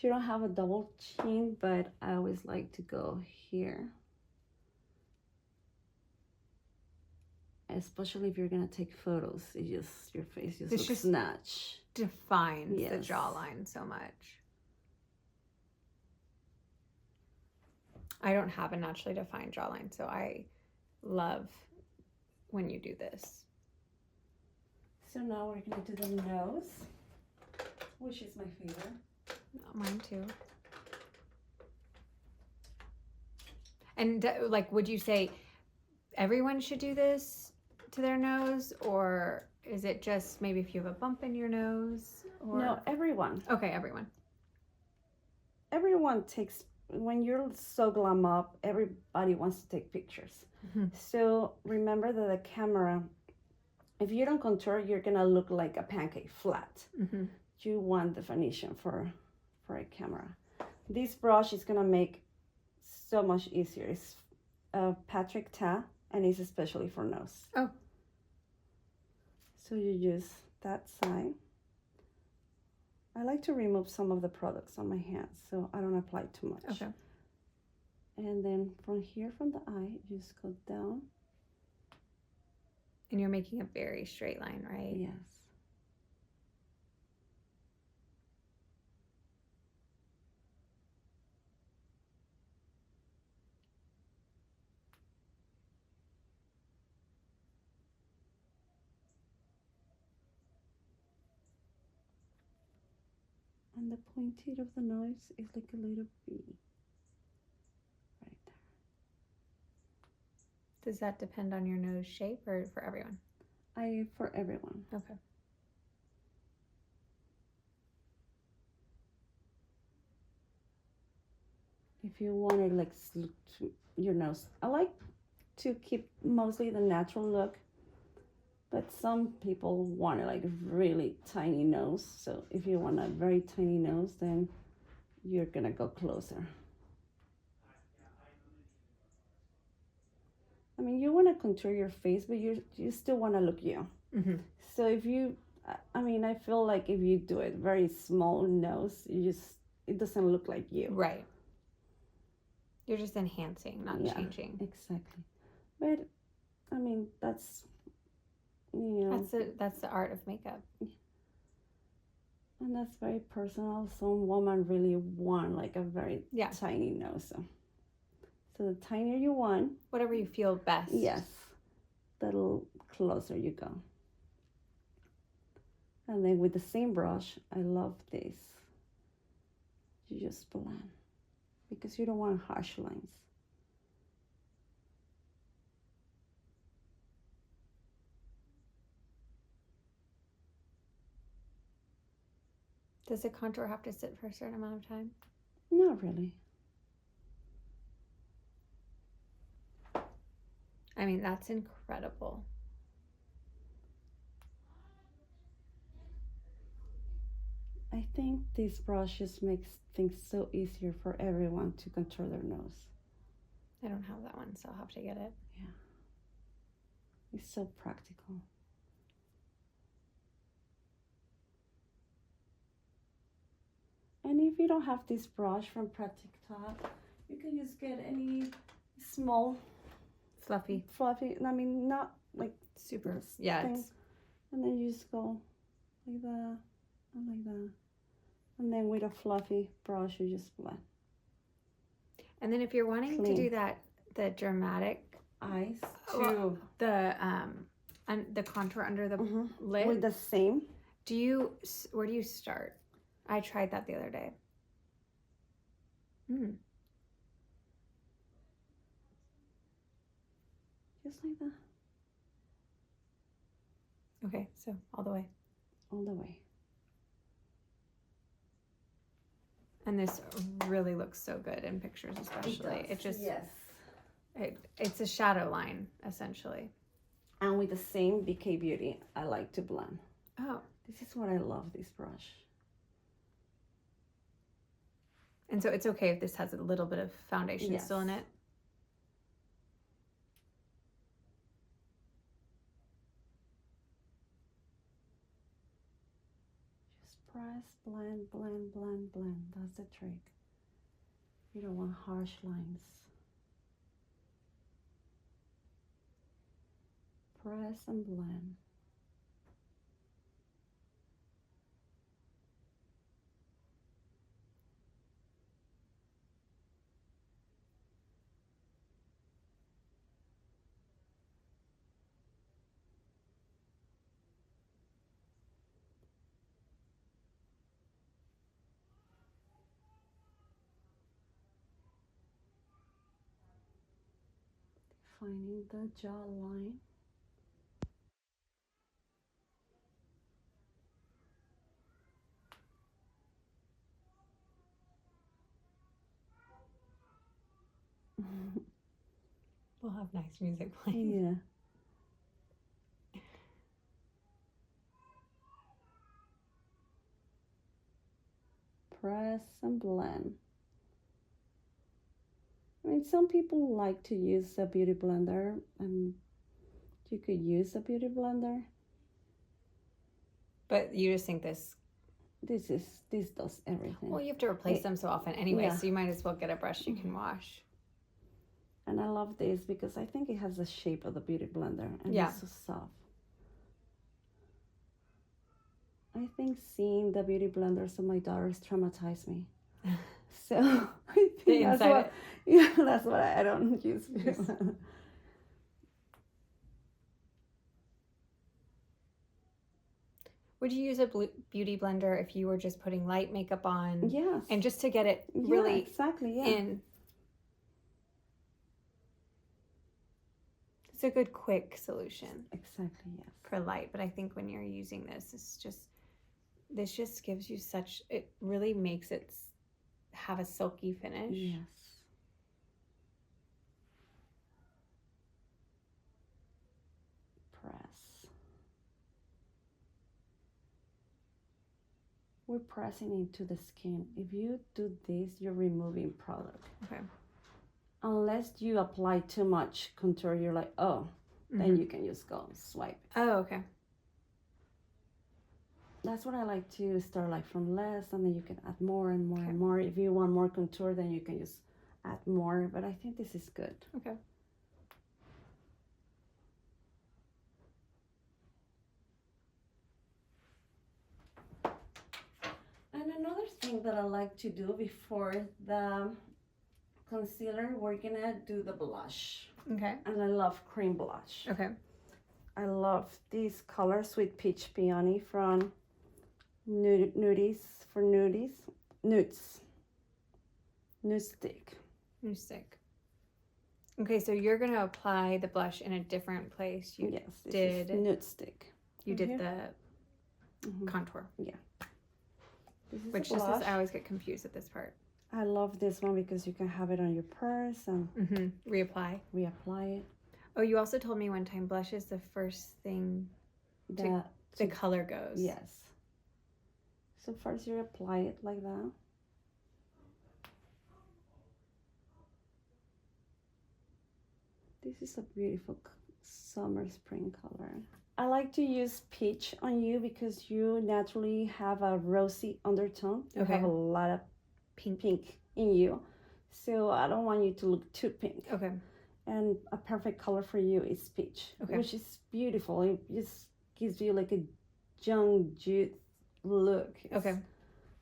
You don't have a double chin, but I always like to go here. Especially if you're gonna take photos, it just, your face just looks snatch. Defines the jawline so much. I don't have a naturally defined jawline, so I love when you do this. So now we're gonna do the nose, which is my favorite. Mine too. And like, would you say everyone should do this to their nose, or is it just maybe if you have a bump in your nose? Or... No, everyone. Okay, everyone. Everyone takes, when you're so glam up, everybody wants to take pictures. So remember that the camera, if you don't contour, you're gonna look like a pancake, flat. You want definition for a camera. This brush is gonna make so much easier. It's Patrick Ta, and it's especially for nose. Oh. So you use that side. I like to remove some of the products on my hands, so I don't apply too much. Okay. And then from here, from the eye, just go down. And you're making a very straight line, right? Yes. And the pointed of the nose is like a little B. Right there. Does that depend on your nose shape or for everyone? For everyone. Okay. If you want it like your nose, I like to keep mostly the natural look, but some people want a like really tiny nose. So if you want a very tiny nose, then you're gonna go closer. I mean, you want to contour your face, but you still want to look you. So if you, I mean, I feel like if you do it very small nose, it doesn't look like you. Right. You're just enhancing, not changing. Exactly. But I mean, that's, you know, that's the art of makeup. And that's very personal. Some women really want like a very tiny nose. So the tinier you want, whatever you feel best. Yes, the little closer you go. And then with the same brush, I love this. You just blend because you don't want harsh lines. Does the contour have to sit for a certain amount of time? Not really. I mean, that's incredible. I think this brush just makes things so easier for everyone to contour their nose. I don't have that one, so I'll have to get it. Yeah. It's so practical. And if you don't have this brush from Practica, you can just get any small, Fluffy. I mean, not like Super. this Yeah, thing. it's And then you just go like that, and like that. And then with a fluffy brush, you just blend. and then if you're wanting to Clean. do that, the dramatic Eyes Well, the contour under the lid. with the same. Where do you start? I tried that the other day. Just like that. Okay, so all the way. All the way. And this really looks so good in pictures, especially. It just yes. It's a shadow line essentially. And with the same BK Beauty, I like to blend. Oh, This is what I love, this brush. and so it's okay if this has a little bit of foundation still in it. Just press, blend, blend, blend, blend. That's the trick. You don't want harsh lines. Press and blend. Finding the jawline. We'll have nice music playing. Yeah. Press and blend. I mean, some people like to use a beauty blender, and you could use a beauty blender. But you just think this. This does everything. Well, you have to replace them so often anyway, Yeah. so you might as well get a brush you can wash. And I love this because I think it has the shape of the beauty blender, and Yeah. it's so soft. I think seeing the beauty blenders of my daughters traumatized me. So I think that's inside why, yeah, that's why I don't use beauty Yes. blender. Would you use a beauty blender if you were just putting light makeup on? Yes. And just to get it Yeah, really exactly, yeah. in. It's a good quick solution Exactly, yes. for light, but I think when you're using this, this just gives you it really makes it have a silky finish. Yes. Press. We're pressing into the skin. If you do this, you're removing product. Okay. Unless you apply too much contour, you're like, oh, then you can just go swipe. Oh, okay. That's what I like to start, like from less, and then you can add more and more and more. If you want more contour, then you can just add more. But I think this is good. Okay. And another thing that I like to do before the concealer, we're gonna do the blush. Okay. And I love cream blush. Okay. I love this color, Sweet Peach Peony from Nudes. Nude Stick. New stick. Okay, so you're gonna apply the blush in a different place. You Yes, this did is Nude Stick. you Right did here. the contour, This is which a just blush. is I always get confused at this part. I love this one because you can have it on your purse and Reapply. reapply it. Oh, you also told me one time blush is the first thing the color goes. Yes. So first you apply it like that. This is a beautiful summer spring color. I like to use peach on you because you naturally have a rosy undertone. You have a lot of pink in you. So I don't want you to look too pink. Okay. And a perfect color for you is peach, which is beautiful. It just gives you like a young youth look.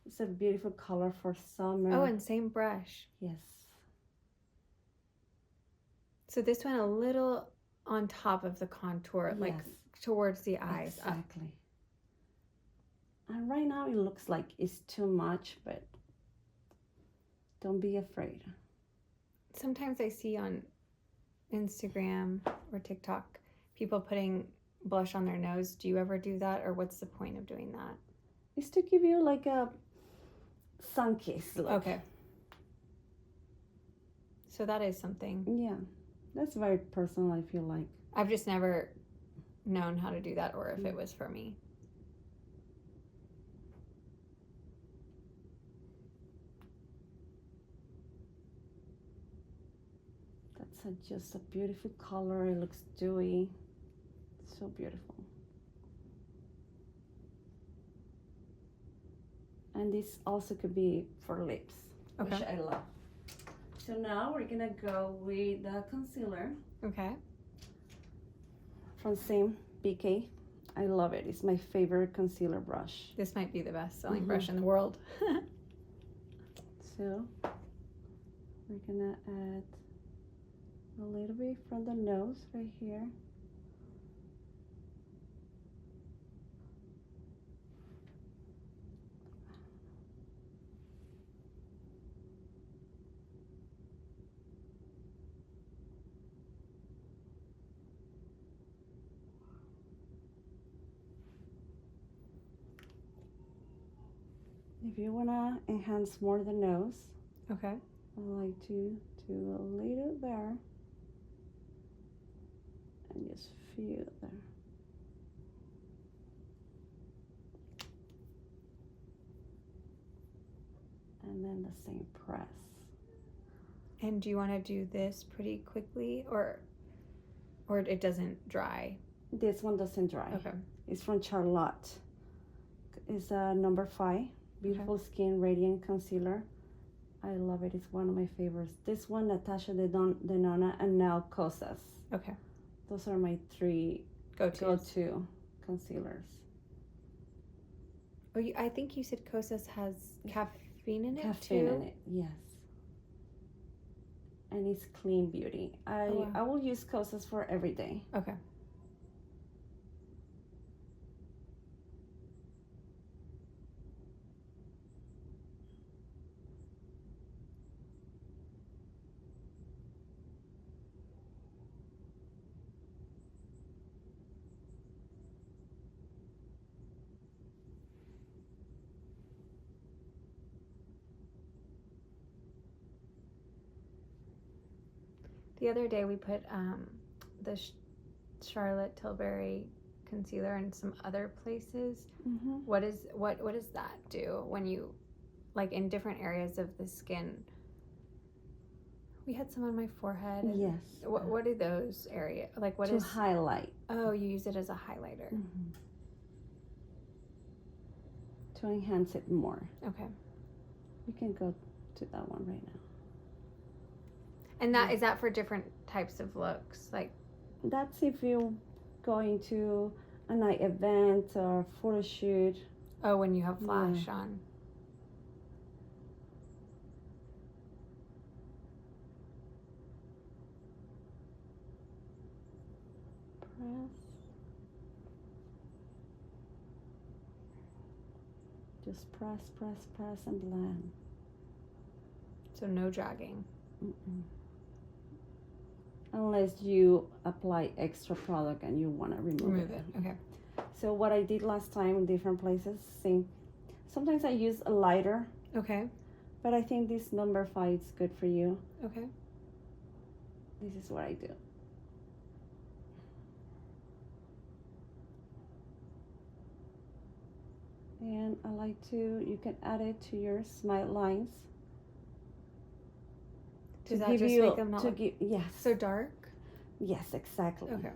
It's a beautiful color for summer. Oh, and same brush. Yes. So this went a little on top of the contour, like towards the eyes. Exactly. And right now it looks like it's too much, but don't be afraid. Sometimes I see on Instagram or TikTok people putting blush on their nose. Do you ever do that, or what's the point of doing that? It's to give you like a sun-kissed look. Okay. So that is something. Yeah. That's very personal, I feel like. I've just never known how to do that or if it was for me. That's just a beautiful color. It looks dewy. So beautiful. And this also could be for lips, which I love. So now we're gonna go with the concealer. Okay. From same BK. I love it. It's my favorite concealer brush. This might be the best selling brush in the world. So we're gonna add a little bit from the nose right here. If you want to enhance more the nose, okay, I like to do a little there and just feel there. And then the same press. And do you want to do this pretty quickly, or it doesn't dry? This one doesn't dry. Okay. It's from Charlotte. It's number 5. Beautiful Skin Radiant Concealer. I love it. It's one of my favorites. This one, Natasha, Denona, and now Cosas. Okay. Those are my 3 go-to concealers. Oh, I think you said Cosas has caffeine in it too? Caffeine in it, yes. And it's clean beauty. I will use Cosas for every day. Okay. The other day we put the Charlotte Tilbury concealer in some other places. Mm-hmm. What does that do when you, like, in different areas of the skin? We had some on my forehead. Yes. What are those areas? Like, what to is highlight? Oh, you use it as a highlighter. Mm-hmm. To enhance it more. Okay. You can go to that one right now. And that is that for different types of looks, like? That's if you're going to a night event or photo shoot. Oh, when you have flash on. Press. Just press, and blend. So no dragging. Mm-mm. Unless you apply extra product and you want to remove it. Okay. So what I did last time in different places, sometimes I use a lighter. Okay. But I think this number 5 is good for you. Okay. This is what I do. And I like to, you can add it to your smile lines. Does that just make them not look yes. so dark? Yes, exactly. Okay.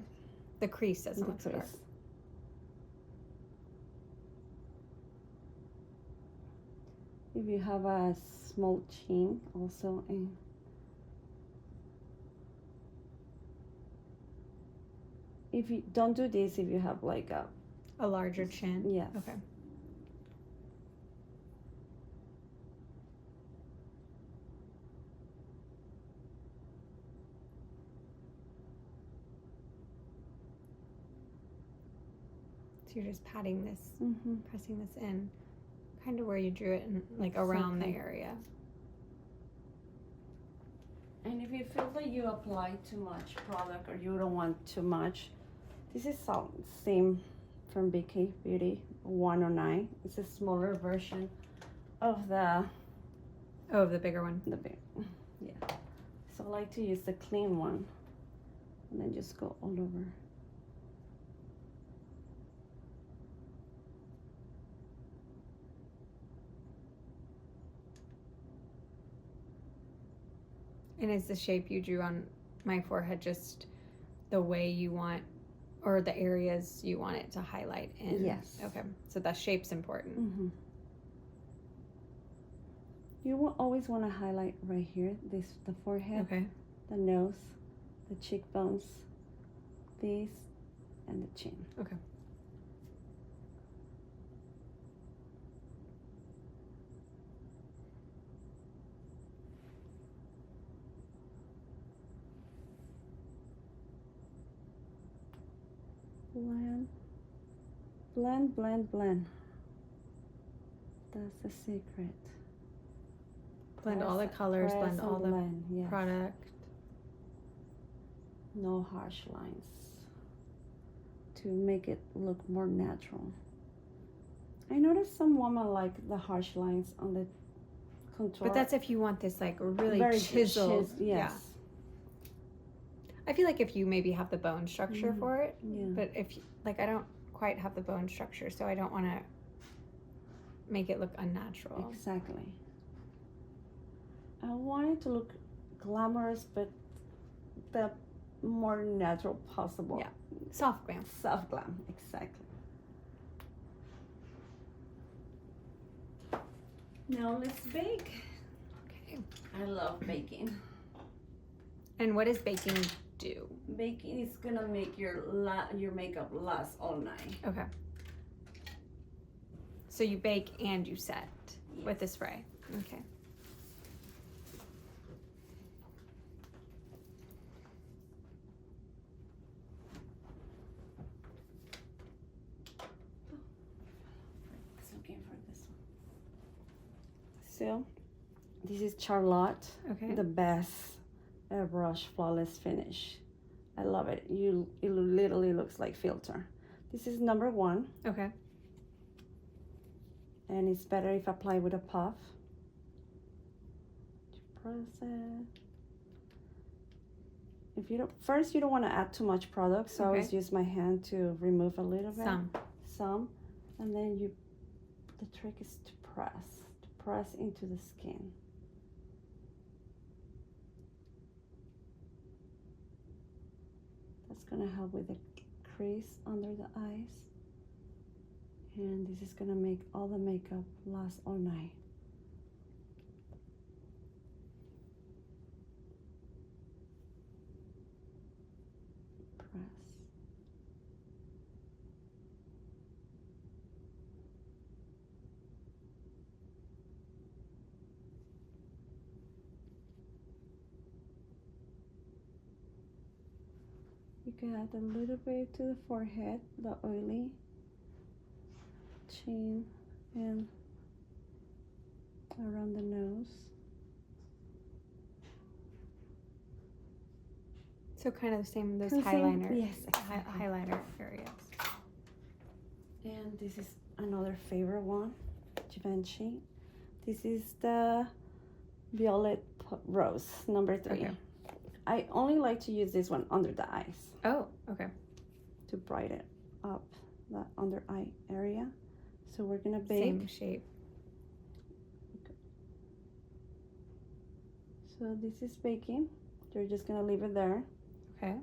The crease doesn't look so dark. If you have a small chin also, and if you don't do this, if you have like a larger chin. Yes. Okay. So you're just patting this, pressing this in, kind of where you drew it, and like around the area. And if you feel that you apply too much product or you don't want too much, this is same from BK Beauty 109. It's a smaller version of the bigger one. The big, yeah. So I like to use the clean one, and then just go all over. And is the shape you drew on my forehead just the way you want, or the areas you want it to highlight in? Yes. Okay. So that shape's important. You will always want to highlight right here, the forehead, the nose, the cheekbones, this, and the chin. Okay. Blend, blend, blend, blend. That's the secret. Blend all the colors, blend all the product. No harsh lines to make it look more natural. I noticed some women like the harsh lines on the contour. But that's if you want this like really chiseled. Yes. Yeah. I feel like if you maybe have the bone structure for it, but if like I don't quite have the bone structure, so I don't want to make it look unnatural. Exactly. I want it to look glamorous, but the more natural possible. Yeah, soft glam. Soft glam, exactly. Now let's bake. Okay. I love baking. And what does baking do? Baking is gonna make your makeup last all night. Okay. So you bake and you set with the spray. Okay. So, this is Charlotte. Okay. The best airbrush flawless finish. I love it. It literally looks like filter. This is number 1. Okay. And it's better if applied with a puff. Press it. If you don't, first you don't want to add too much product, so I always use my hand to remove a little bit. Some, and then the trick is to press into the skin. That's gonna help with the crease under the eyes. And this is gonna make all the makeup last all night. Press. You can add a little bit to the forehead, the oily, chin, and around the nose. So kind of the same, those highliner, yes, exactly. Highlighter areas. And this is another favorite one, Givenchy. This is the Violet Rose, number 3. Okay. I only like to use this one under the eyes. Oh, okay. To brighten up the under eye area. So we're gonna bake. Same shape. So this is baking. You're just gonna leave it there. Okay.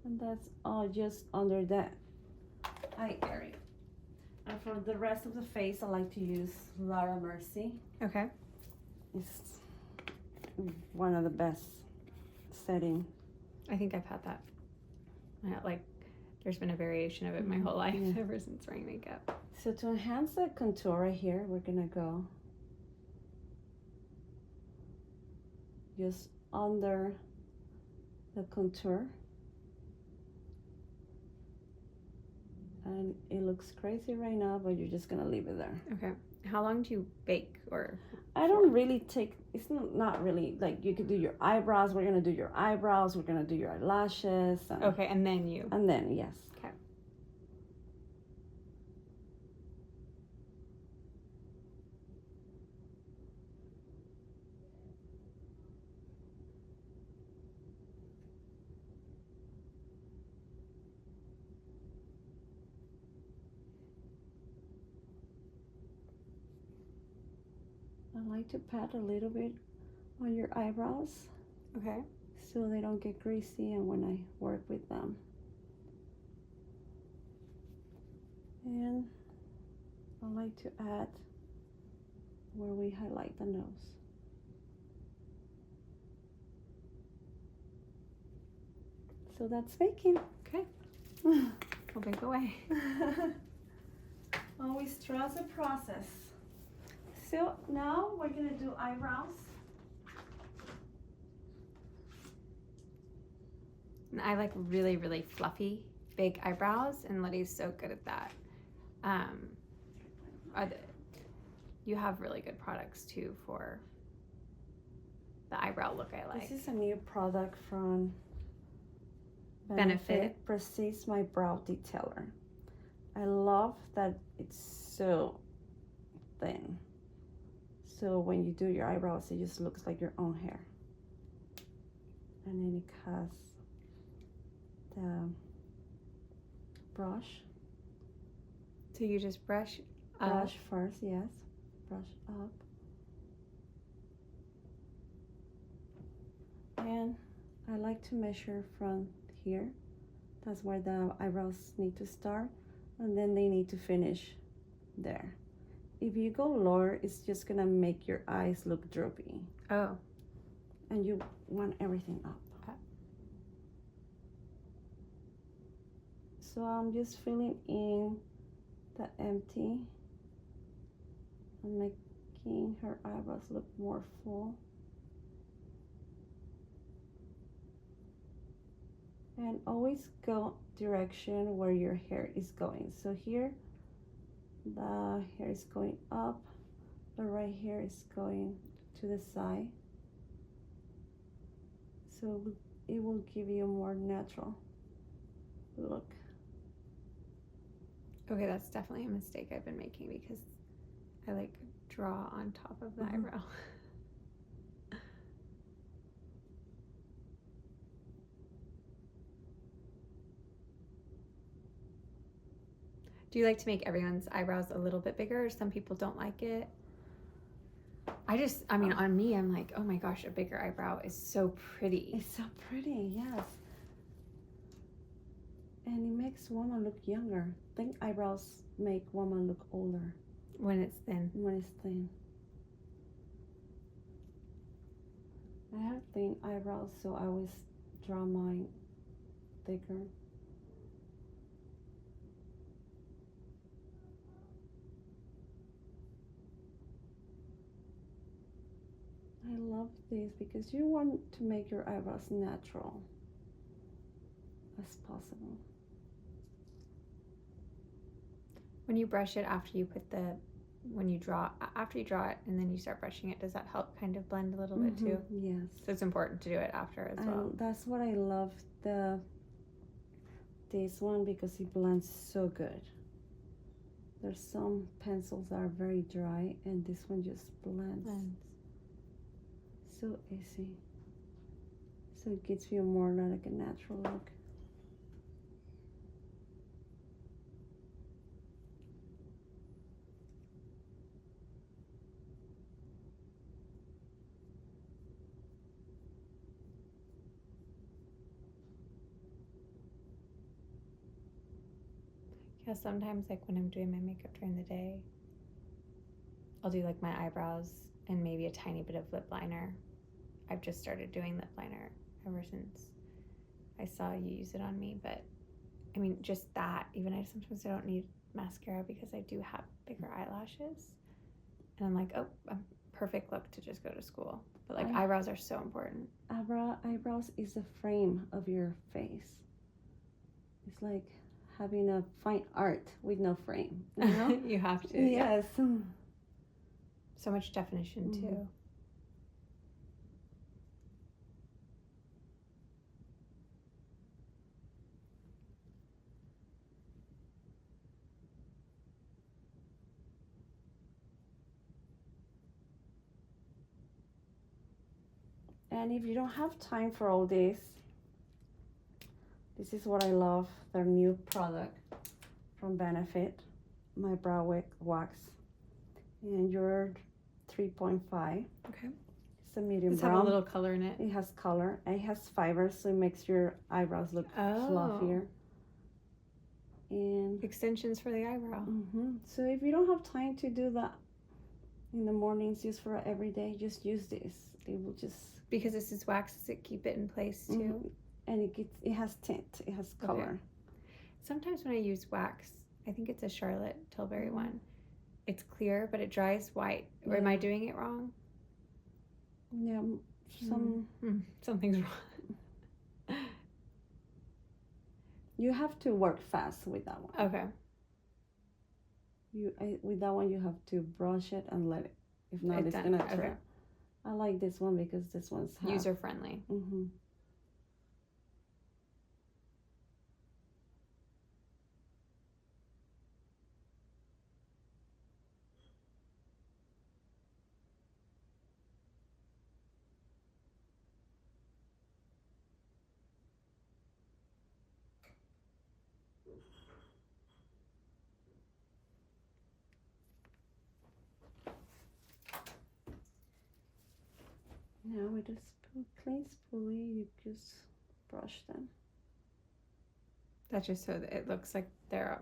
And that's all just under that eye area. And for the rest of the face, I like to use Laura Mercier. Okay. It's one of the best setting. I think I've had that. Like, there's been a variation of it my whole life ever since wearing makeup. So to enhance the contour right here, we're gonna go just under the contour. And it looks crazy right now, but you're just gonna leave it there. Okay. How long do you bake, or? I don't really take, it's not really, like you could do your eyebrows. We're gonna do your eyebrows. We're gonna do your eyelashes. And, Okay, and then you. And then, yes. Okay. I like to pat a little bit on your eyebrows. Okay. So they don't get greasy and when I work with them. And I like to add where we highlight the nose. So that's baking. Okay. We'll bake away. Always trust the process. So now we're gonna do eyebrows. And I like really, really fluffy, big eyebrows, and Letty's so good at that. You have really good products too for the eyebrow look I like. This is a new product from Benefit. Prestige My Brow Detailer. I love that it's so thin. So when you do your eyebrows, it just looks like your own hair. And then it has the brush. So you just brush up. Brush first, yes. Brush up. And I like to measure from here. That's where the eyebrows need to start. And then they need to finish there. If you go lower, it's just gonna make your eyes look droopy. Oh. And you want everything up. So I'm just filling in the empty and making her eyebrows look more full. And always go direction where your hair is going. So here, the hair is going up, the right hair is going to the side. So it will give you a more natural look. Okay, that's definitely a mistake I've been making because I like draw on top of the eyebrow. Do you like to make everyone's eyebrows a little bit bigger? Some people don't like it. I mean, on me, I'm like, oh my gosh, a bigger eyebrow is so pretty. It's so pretty, yes. And it makes woman look younger. Thin eyebrows make woman look older. When it's thin. When it's thin. I have thin eyebrows, so I always draw mine thicker. I love this because you want to make your eyebrows natural as possible. When you brush it after you put after you draw it and then you start brushing it, does that help kind of blend a little bit too? Yes. So it's important to do it after as well. That's what I love this one, because it blends so good. There's some pencils that are very dry, and this one just blends. So easy. So it gives you more like a natural look. Yeah, sometimes like when I'm doing my makeup during the day, I'll do like my eyebrows and maybe a tiny bit of lip liner. I've just started doing lip liner ever since I saw you use it on me, but I mean just that, even sometimes I don't need mascara because I do have bigger eyelashes, and I'm like, oh, a perfect look to just go to school. But like eyebrows are so important. Eyebrows is the frame of your face. It's like having a fine art with no frame, you know? You have to. Yes. Yeah. So much definition too. And if you don't have time for all this is what I love, their new product from Benefit, my brow wax. And your 3.5. Okay. It's a medium Does brown. it have a little color in it? It has color, and it has fibers, so it makes your eyebrows look fluffier. And extensions for the eyebrow. So if you don't have time to do that in the mornings, just for every day, just use this. It will just, because this is wax, does it keep it in place too? And it has tint, it has color. Okay. Sometimes when I use wax, I think it's a Charlotte Tilbury one, it's clear but it dries white. Or am I doing it wrong? Yeah, something's wrong. You have to work fast with that one. Okay. With that one, you have to brush it and let it. If not, it's gonna tear. Okay. I like this one because this one's user friendly. Now with a clean spoolie, you just brush them. That's just so that it looks like they're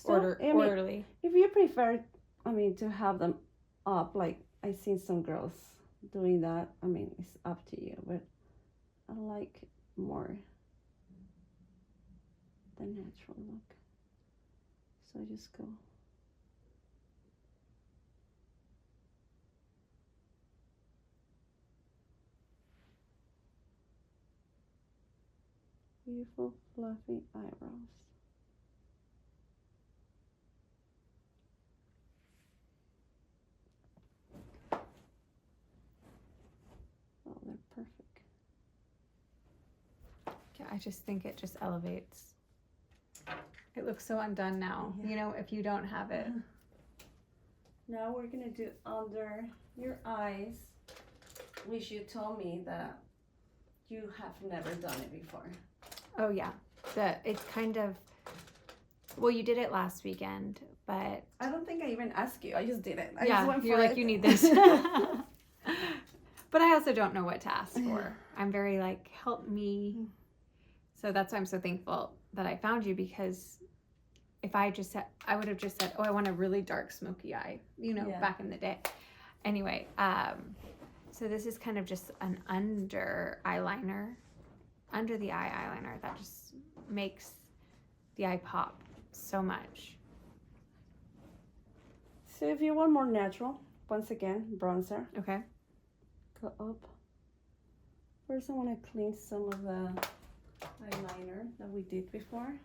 orderly. Orderly. If you prefer, to have them up, like I've seen some girls doing that. It's up to you, but I like more the natural look. So I just go. Beautiful, fluffy eyebrows. Oh, they're perfect. Yeah, I just think it just elevates. It looks so undone now, if you don't have it. Now we're gonna do under your eyes, which you told me that you have never done it before. Oh yeah, it's kind of, well, you did it last weekend, but I don't think I even asked you. I just did it. You're like, you need this. But I also don't know what to ask for. I'm very like, help me. So that's why I'm so thankful that I found you, because if I would have just said, oh, I want a really dark smoky eye, back in the day. Anyway, so this is kind of just an under eyeliner. Under the eye eyeliner that just makes the eye pop so much. So if you want more natural, once again, bronzer. Okay. Go up. First I want to clean some of the eyeliner that we did before.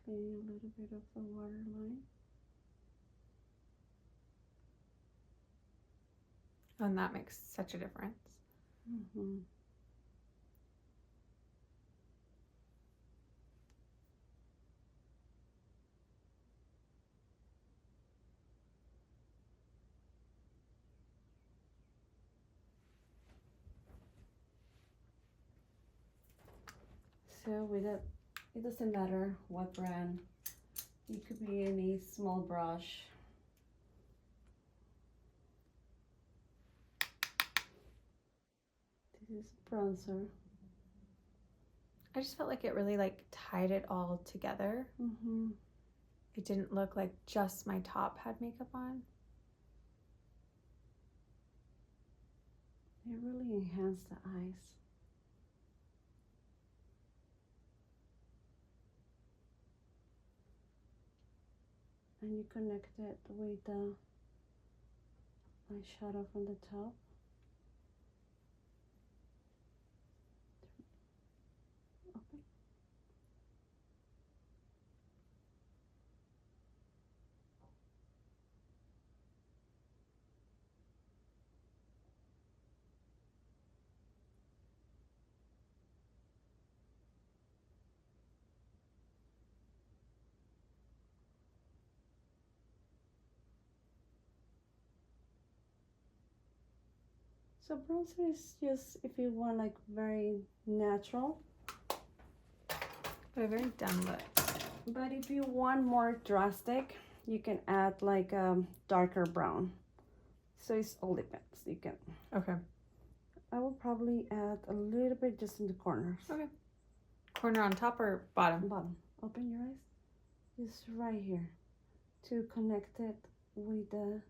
clean a little bit of the waterline. And that makes such a difference. Mm-hmm. So with it, it doesn't matter what brand. It could be any small brush. This is bronzer. I just felt like it really like tied it all together. Mm-hmm. It didn't look like just my top had makeup on. It really enhanced the eyes. And you connect it with the eyeshadow from the top. Open. So bronzer is just if you want like very natural. But a very done look. But if you want more drastic, you can add like a darker brown. So it's all depends. You can. Okay. I will probably add a little bit just in the corners. Okay. Corner on top or bottom? Bottom. Open your eyes. Just right here to connect it with the.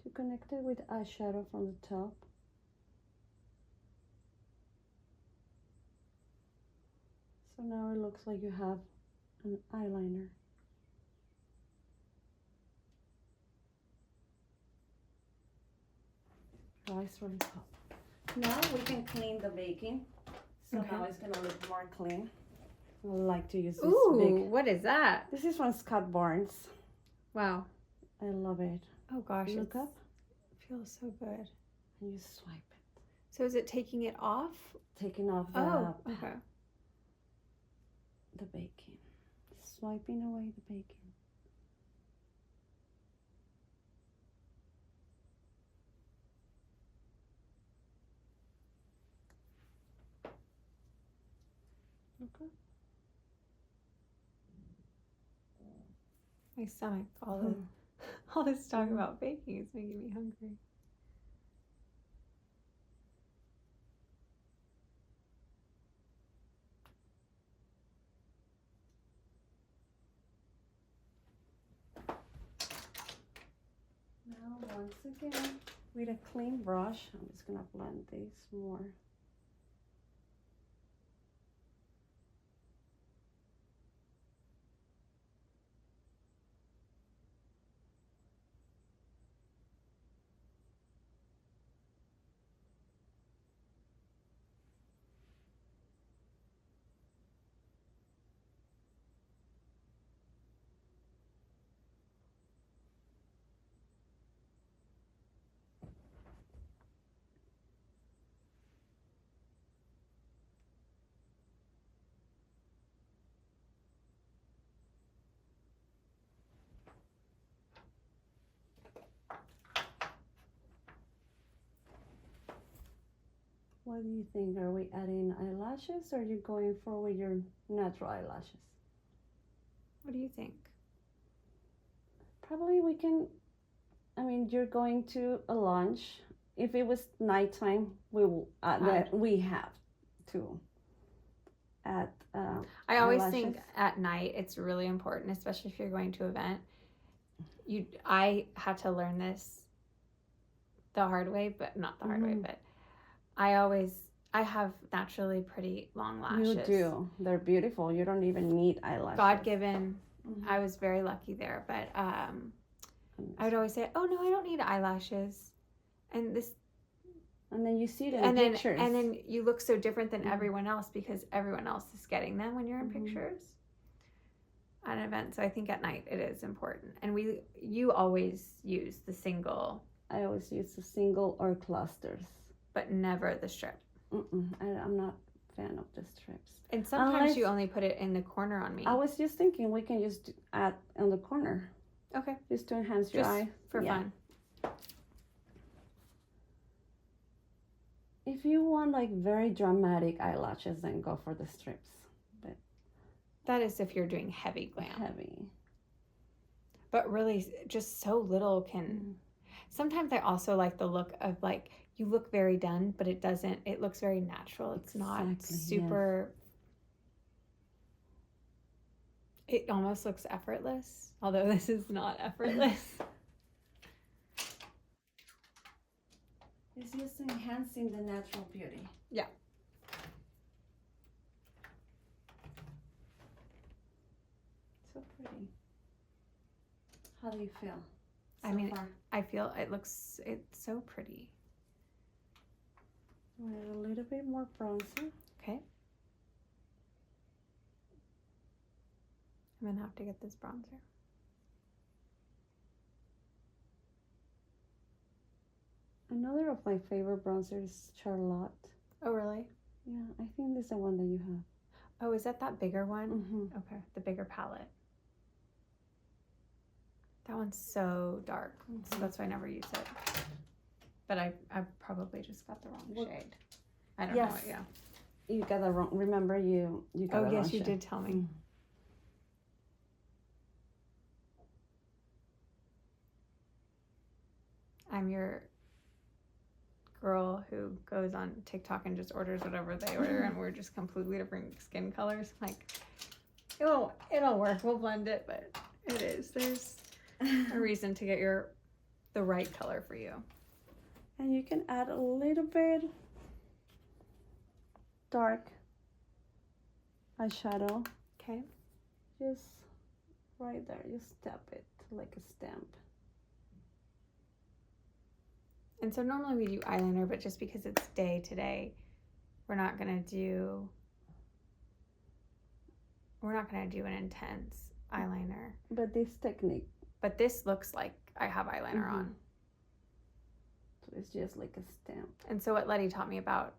To connect it with eyeshadow from the top. So now it looks like you have an eyeliner. Your eyes really pop. Now we can clean the baking. So Okay. now it's gonna look more clean. I like to use this Ooh, big. what is that? This is from Scott Barnes. Wow. I love it. Oh gosh, Look up it feels so good. and you swipe it. So is it taking it off? Taking off the, Oh, okay. the baking. Swiping away the baking. Okay. My stomach, all this talk about baking is making me hungry. Now once again, with a clean brush, I'm just gonna blend this more. What do you think? Are we adding eyelashes or are you going for with your natural eyelashes? What do you think? Probably we can, I mean, you're going to a lunch. If it was nighttime, we will add that. We have to add I always eyelashes. think at night it's really important, especially if you're going to an event, I had to learn this the hard way, but not the hard way, but I have naturally pretty long lashes. You do. They're beautiful. You don't even need eyelashes. God-given. I was very lucky there, but I would always say, oh no, I don't need eyelashes. And then you see it in pictures. And then you look so different than everyone else because everyone else is getting them when you're in pictures at an event. So I think at night it is important. And you always use the single. I always use the single or clusters. But never the strip. I'm not a fan of the strips. And sometimes you only put it in the corner on me. I was just thinking we can just add on the corner. Okay. Just to enhance your eye. For fun. If you want like very dramatic eyelashes, then go for the strips. But that is if you're doing heavy glam. Heavy. But really, just so little can. Sometimes I also like the look of like you look very done, but it doesn't. It looks very natural. It's not super. It almost looks effortless, although this is not effortless. It's just enhancing the natural beauty. Yeah. So pretty. How do you feel? Far? I feel it's so pretty. A little bit more bronzer. Okay. I'm gonna have to get this bronzer. Another of my favorite bronzers is Charlotte. Oh, really? Yeah, I think this is the one that you have. Oh, is that bigger one? Okay, the bigger palette. That one's so dark, so that's why I never use it. But I probably just got the wrong shade. I don't know. Yeah. You got the wrong. Remember you got the wrong shade. Oh yes, you did tell me. I'm your girl who goes on TikTok and just orders whatever they order, and we're just completely different skin colors. Like, it'll work. We'll blend it, but it is. There's a reason to get the right color for you. And you can add a little bit dark eyeshadow. Okay. Just right there. Just tap it like a stamp. And so normally we do eyeliner, but just because it's day to day, we're not gonna do an intense eyeliner. But this technique. But this looks like I have eyeliner on. So it's just like a stamp. And so what Letty taught me about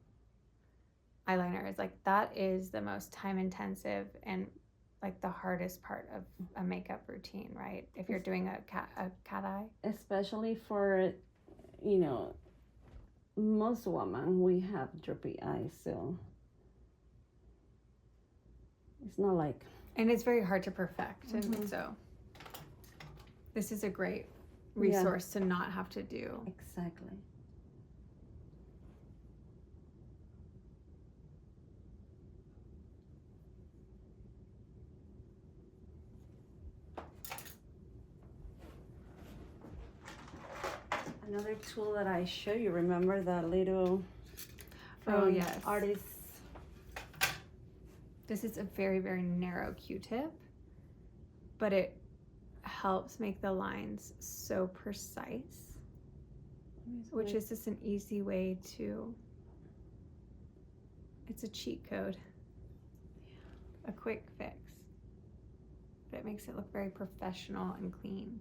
eyeliner is like that is the most time intensive and like the hardest part of a makeup routine, right? If you're doing a cat eye. Especially for, most women, we have droopy eyes, so it's not like... And it's very hard to perfect, and so this is a great resource to not have to do. Exactly. Another tool that I show you, remember that little artist? This is a very, very narrow Q-tip, but it helps make the lines so precise, which is just an easy way to, it's a cheat code, a quick fix, but it makes it look very professional and clean.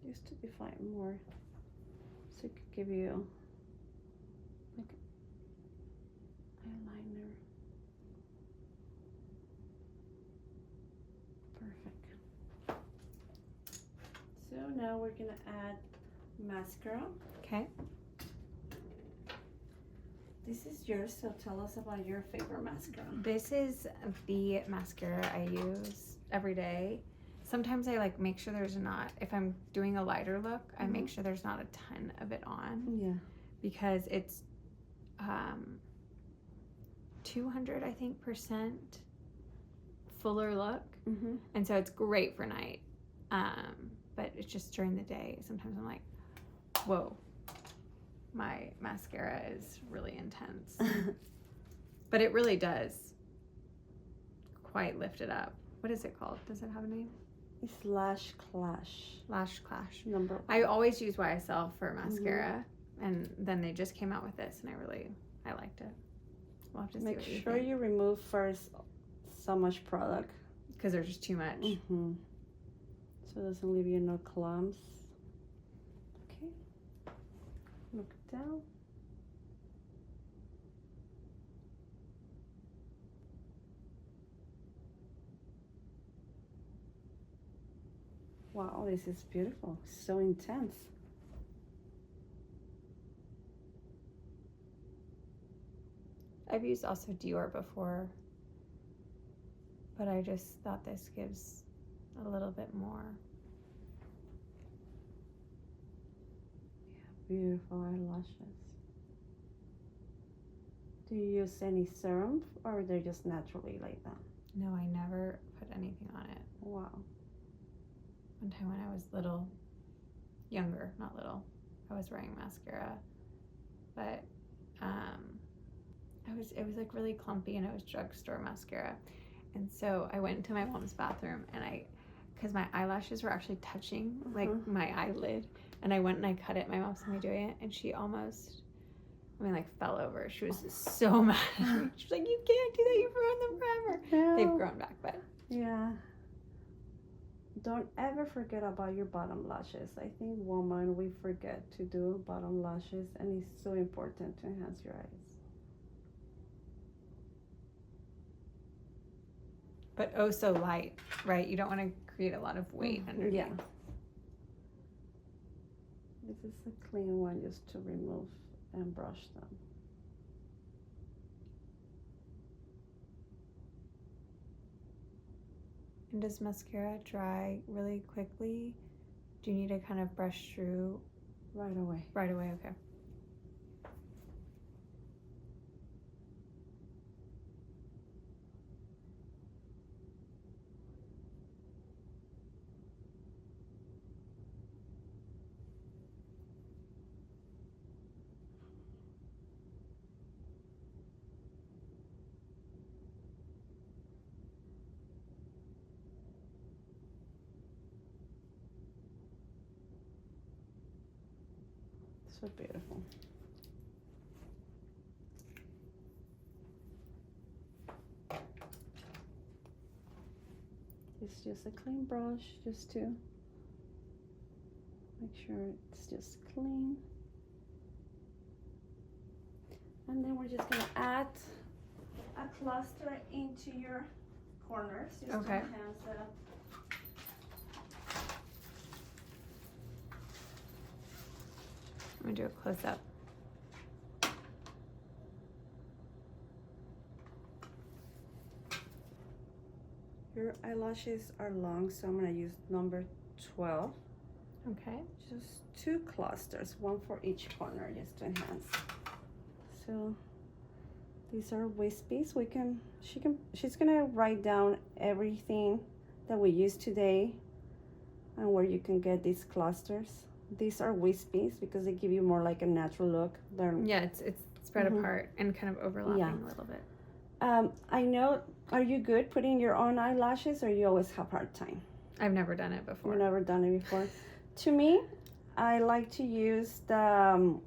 Just to define more, so it could give you like eyeliner. Perfect. So now we're gonna add mascara. Okay. This is yours, so tell us about your favorite mascara. This is the mascara I use every day. Sometimes I like make sure there's not, if I'm doing a lighter look, I make sure there's not a ton of it on. Yeah. Because it's, 200, I think, percent fuller look. Mm-hmm. And so it's great for night. But it's just during the day. Sometimes I'm like, whoa, my mascara is really intense. But it really does quite lift it up. What is it called? Does it have a name? It's Lash Clash. Lash Clash. Number 1. I always use YSL for mascara, and then they just came out with this, and I liked it. We'll have to see Make what you sure think. you remove first so much product. Because there's just too much. Mm-hmm. So it doesn't leave you no clumps. Okay. Look down. Wow, this is beautiful. So intense. I've used also Dior before, but I just thought this gives a little bit more. Yeah, beautiful eyelashes. Do you use any serum or they're just naturally like that? No, I never put anything on it. Wow. One time when I was younger, not little, I was wearing mascara, but it was like really clumpy, and it was drugstore mascara. And so I went into my mom's bathroom, and because my eyelashes were actually touching like my eyelid, and I went and I cut it. My mom saw me doing it, and she almost, fell over. She was so mad at me. She was like, "You can't do that. You've ruined them forever." No. They've grown back, but Yeah. Don't ever forget about your bottom lashes. I think women, we forget to do bottom lashes, and it's so important to enhance your eyes. but oh so light, right? You don't want to create a lot of weight underneath. Yeah. This is a clean one just to remove and brush them. And does mascara dry really quickly? Do you need to kind of brush through Right away. right away? Okay. So beautiful. It's just a clean brush just to make sure it's just clean. And then we're just gonna add a cluster into your corners. Just to Okay. enhance it. I'm gonna do a close up. Your eyelashes are long, so I'm gonna use number 12. Okay. Just 2 clusters, one for each corner, just to enhance. So these are wispies. She's gonna write down everything that we use today and where you can get these clusters. These are wispies because they give you more like a natural look. Yeah, it's spread apart and kind of overlapping a little bit. I know. Are you good putting your own eyelashes, or you always have a hard time? I've never done it before. You've never done it before. To me, I like to use the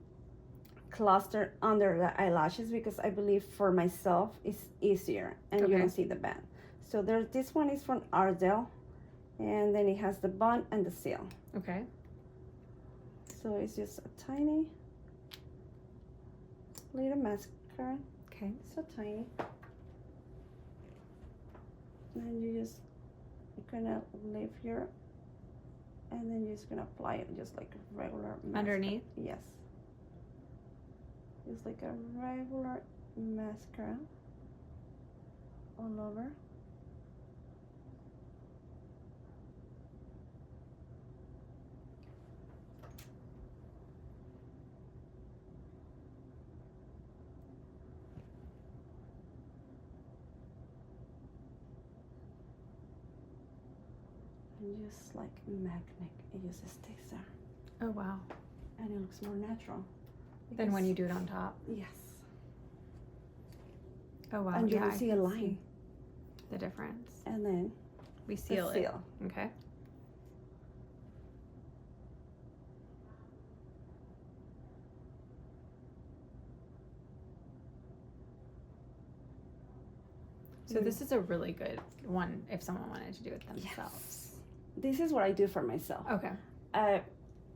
cluster under the eyelashes because I believe for myself it's easier and you don't see the band. So this one is from Ardell, and then it has the bun and the seal. Okay. So it's just a tiny little mascara. Okay. So tiny. And you're gonna leave here, and then you're just gonna apply it just like a regular mascara. Underneath? Yes. Just like a regular mascara all over. And just like magnet, it just stays there. Oh, wow. And it looks more natural. Then when you do it on top. Yes. Oh, wow. And you yeah, can see a line. The difference. And then we seal the it. seal. Okay. So this is a really good one if someone wanted to do it themselves. Yes. This is what I do for myself. Okay.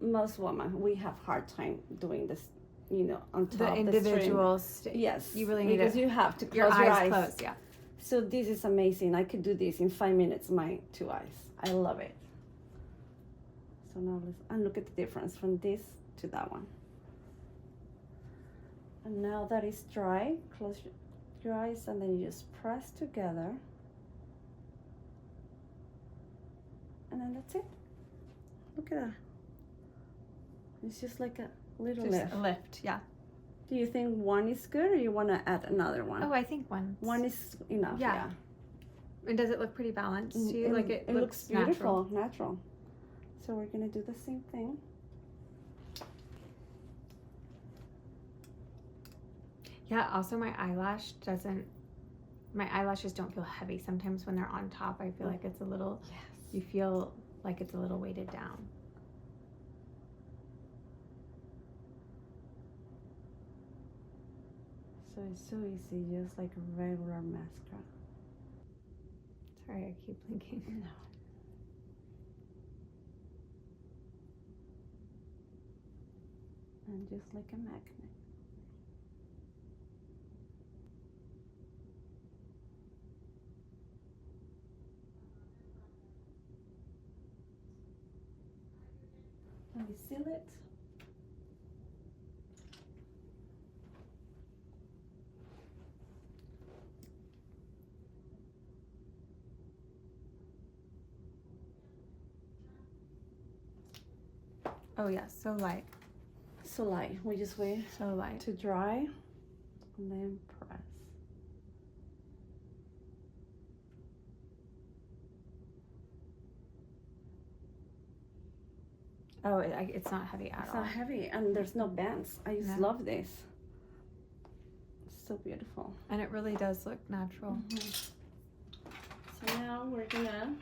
Most women, we have hard time doing this, you know, on top The individual stage. Yes. You really need because to. you have to close Your your eyes eyes. closed, yeah. So this is amazing. I could do this in 5 minutes, my 2 eyes. I love it. So now let's, and look at the difference from this to that one. And now that it's dry, close your eyes and then you just press together. And then that's it. Look at that. It's just like a little Just lift. a lift, yeah. Do you think one is good or you want to add another one? Oh, I think one. One is enough, yeah. And does it look pretty balanced to you? Like it looks beautiful, natural. So we're going to do the same thing. Yeah, also my eyelashes don't feel heavy. Sometimes when they're on top, I feel like it's a little, you feel like it's a little weighted down. So it's so easy, just like a regular mascara. Sorry, I keep blinking. No. And just like a magnet. Let me seal it. Oh yes, so light. So light. We just wait So light. to dry and then press. Oh, it's not heavy at It's all. not heavy and there's no bands. I just love this. It's so beautiful. And it really does look natural. So now we're gonna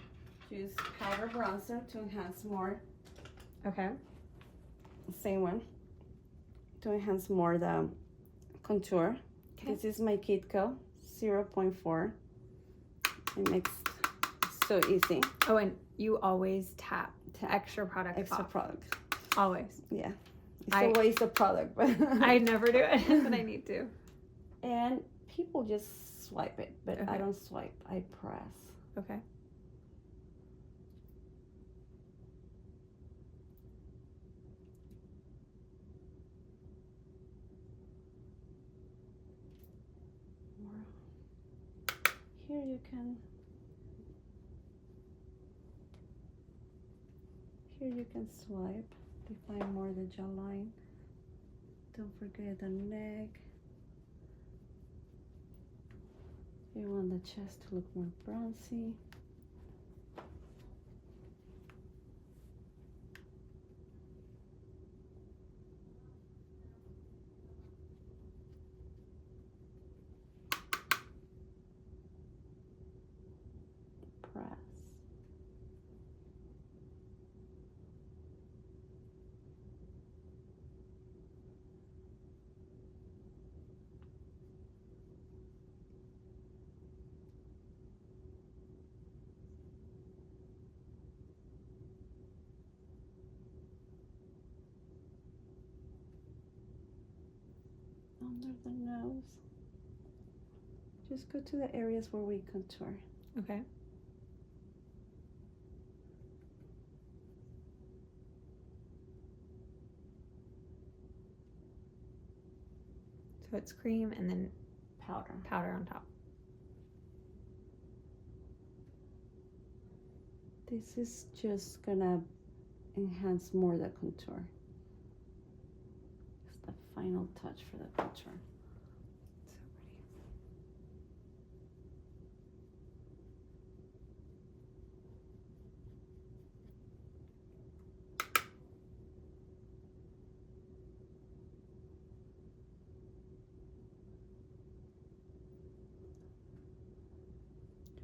use powder bronzer to enhance more. Okay. Same one. To enhance more the contour. Okay. This is my Kitco 0.4. It makes so easy. Oh, and you always tap extra product Extra off. product. Always. Yeah. It's always a product, but I never do it, but I need to. And people just swipe it, but I Okay. don't swipe. I press. Okay. Here you can. Here you can swipe. Define more the jawline. Don't forget the neck. You want the chest to look more bronzy. Press. Under the nose. Just go to the areas where we contour. Okay. So it's cream and then powder on top. This is just gonna enhance more the contour. It's the final touch for the contour. So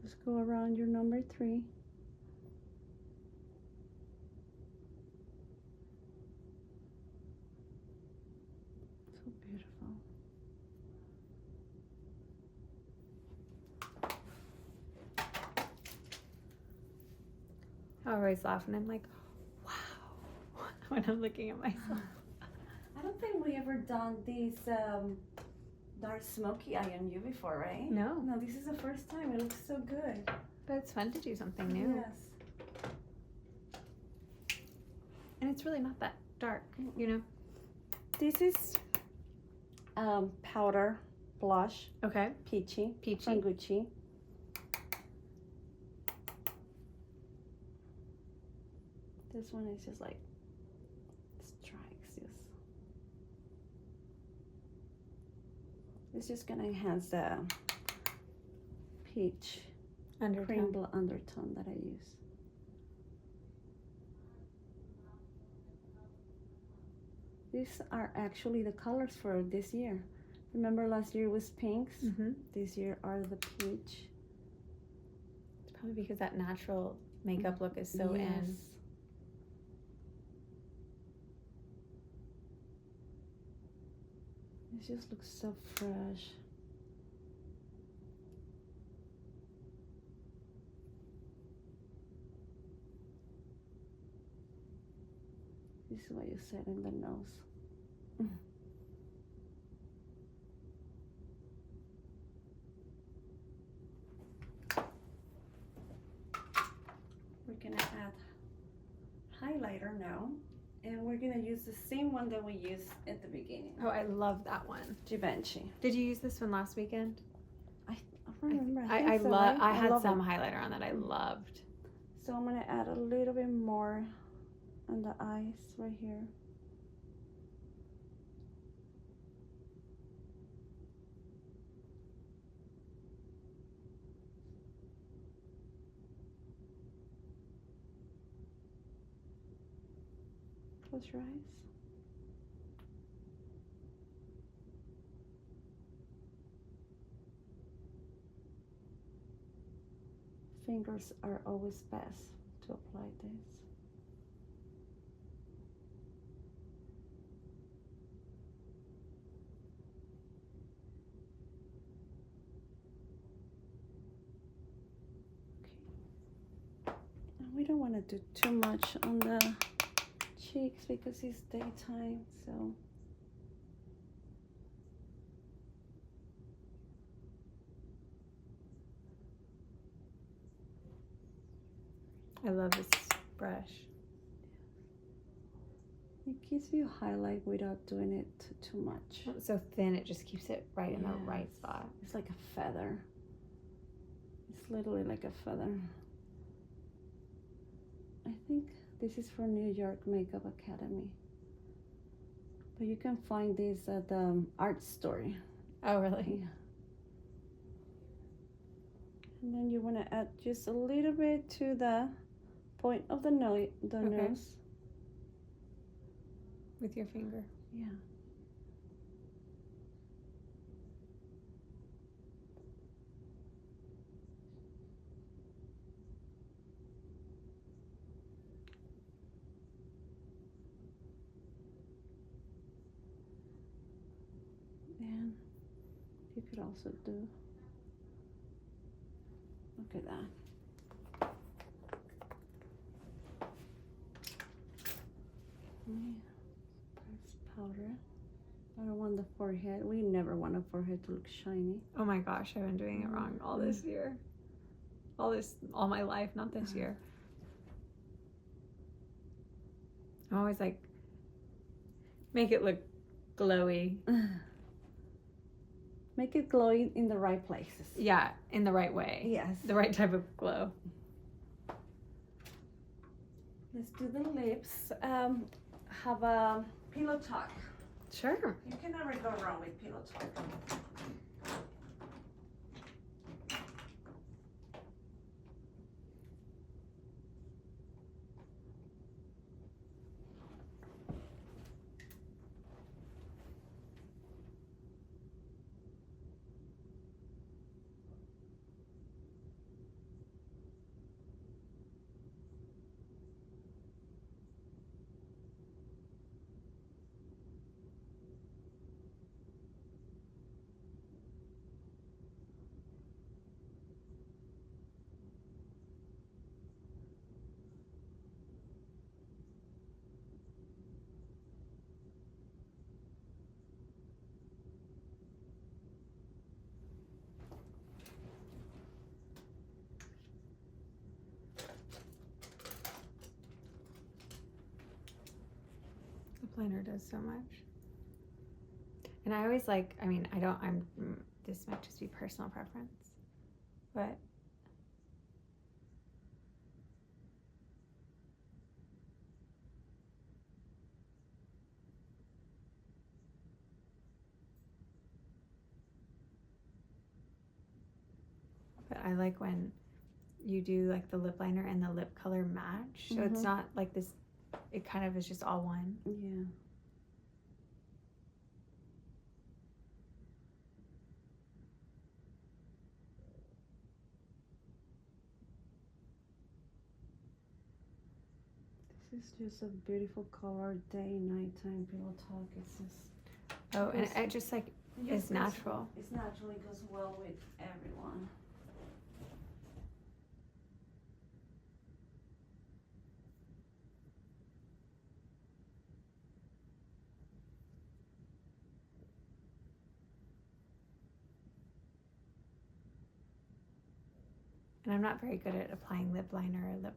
Just go around your number 3. So beautiful. I always laugh and I'm like, wow, when I'm looking at myself. I don't think we ever done this dark smoky eye on you before, right? No. No, this is the first time. It looks so good. But it's fun to do something new. Yes. And it's really not that dark, you know? This is powder blush. Okay. Peachy. Peachy. From Gucci. This one is just like strikes, yes. It's just gonna enhance the peach cream undertone that I use. These are actually the colors for this year. Remember last year was pinks? Mm-hmm. This year are the peach. It's probably because that natural makeup look is so in. It just looks so fresh. This is what you said in the nose. We're gonna add highlighter now. And we're gonna use the same one that we used at the beginning. Oh, I love that one. Givenchy. Did you use this one last weekend? I remember. I so, love. right? I had love some it. highlighter on that I loved. So I'm gonna add a little bit more on the eyes right here. Close your eyes. Fingers are always best to apply this. Okay. And we don't want to do too much on the cheeks because it's daytime, so I love this brush. it gives you highlight without doing it too much. It's so thin, it just keeps it right in the right Yes. spot. It's like a feather. It's literally like a feather. I think this is from New York Makeup Academy. But you can find this at the art store. Oh, really? Yeah. And then you want to add just a little bit to the point of the nose. With your finger. Yeah. And you could also do, look at that. Press powder. I don't want the forehead. We never want a forehead to look shiny. Oh my gosh, I've been doing it wrong all this year. All my life, not this year. I'm always like, make it look glowy. Make it glowy in the right places. Yeah, in the right way. Yes. The right type of glow. Let's do the lips. Have a pillow talk. Sure. You can never go wrong with pillow talk. liner does so much. And I always like, I mean, this might just be personal preference, but I like when you do like the lip liner and the lip color match. So it's not like this, it kind of is just all one. Yeah. This is just a beautiful color, day, nighttime, pillow talk. It's just... Oh, and it just like is natural. It's naturally goes well with everyone. And I'm not very good at applying lip liner or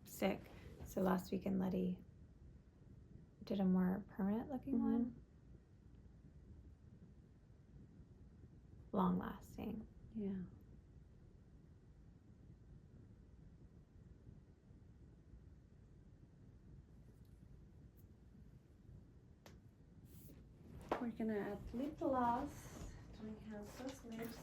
lipstick. So last weekend, Letty did a more permanent looking one. Long lasting. Yeah. We're gonna add lip gloss to enhance those lips.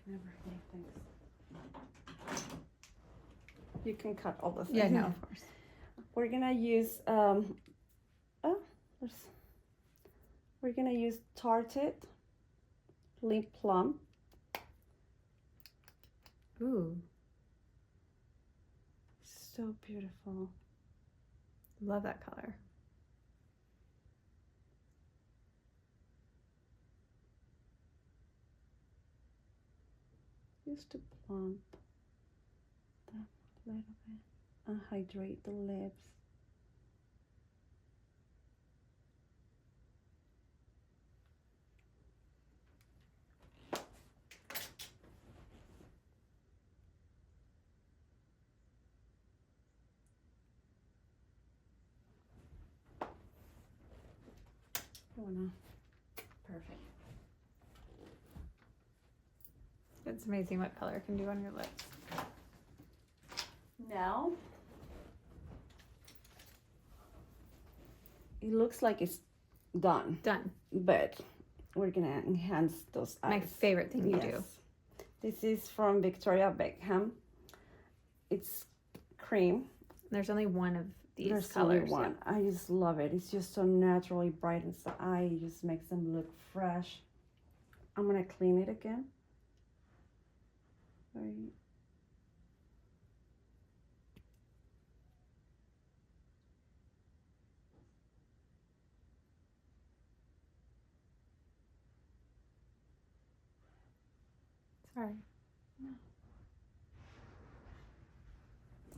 Never make things. You can cut all the things. Yeah, no, of course. We're gonna use we're gonna use Tarted Lip Plum. Ooh, So beautiful. love that color. Just to plump them a little bit and hydrate the lips. Perfect. It's amazing what color can do on your lips. Now it looks like it's done, but we're gonna enhance those eyes. My favorite thing you do. This is from Victoria Beckham. It's cream. There's only one of these There's colors. only one. I just love it. It's just so naturally brightens the eye. It just makes them look fresh. I'm gonna clean it again. Right. Sorry.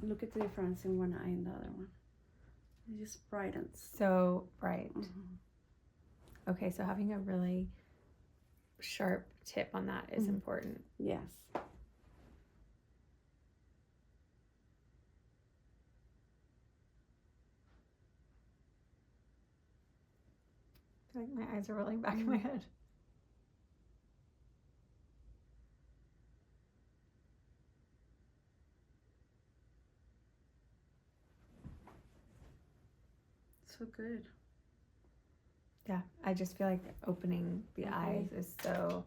Look at the difference in one eye and the other one. It just brightens. So bright. Okay, so having a really sharp tip on that is important. Yes. I feel like my eyes are rolling back in my head. So good. Yeah, I just feel like opening the eyes is so,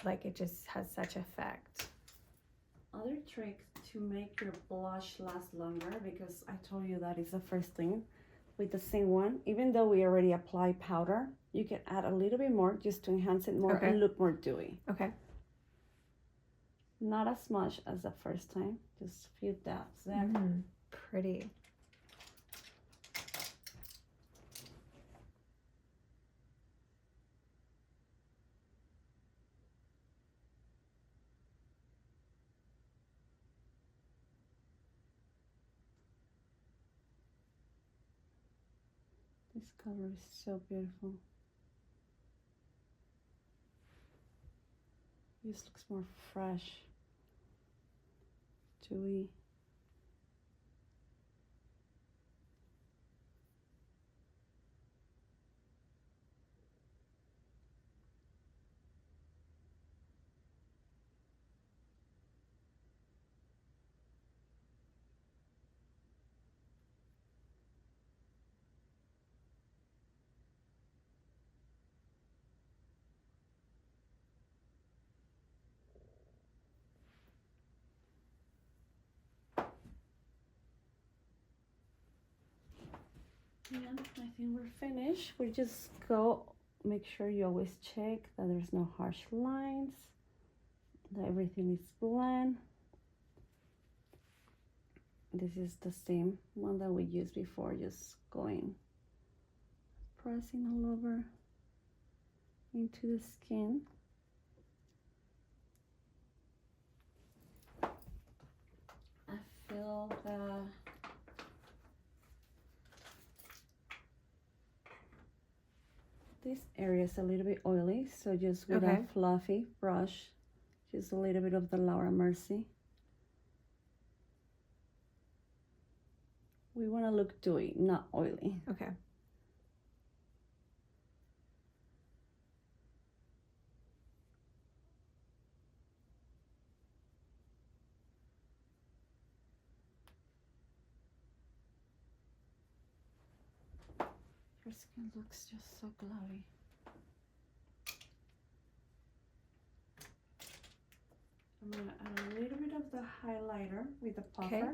like, it just has such effect. Other trick to make your blush last longer, because I told you that is the first thing with the same one. Even though we already apply powder, you can add a little bit more just to enhance it more and look more dewy. Okay. Not as much as the first time, just a few dabs there. Pretty. This color is so beautiful. This looks more fresh, dewy. And I think we're finished. We just go, make sure you always check that there's no harsh lines, that everything is blend. This is the same one that we used before, just going, pressing all over into the skin. I feel the this area is a little bit oily, so just with a fluffy brush, just a little bit of the Laura Mercier. We want to look dewy, not oily. Okay. Your skin looks just so glowy. I'm going to add a little bit of the highlighter with the puffer. Okay.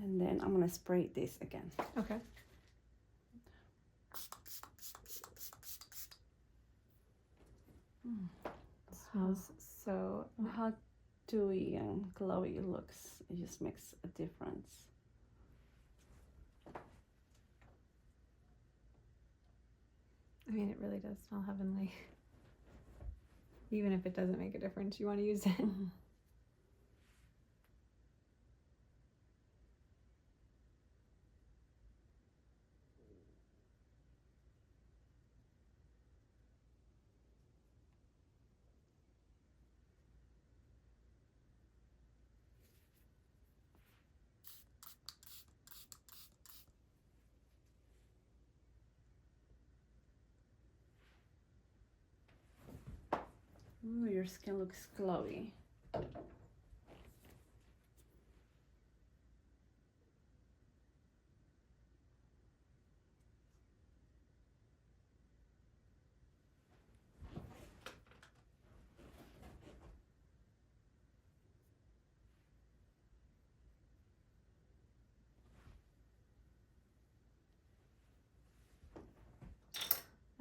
And then I'm going to spray this again. Okay. It smells so How dewy and glowy it looks. It just makes a difference. I mean, it really does smell heavenly. Even if it doesn't make a difference, you want to use it. Mm-hmm. Ooh, your skin looks glowy.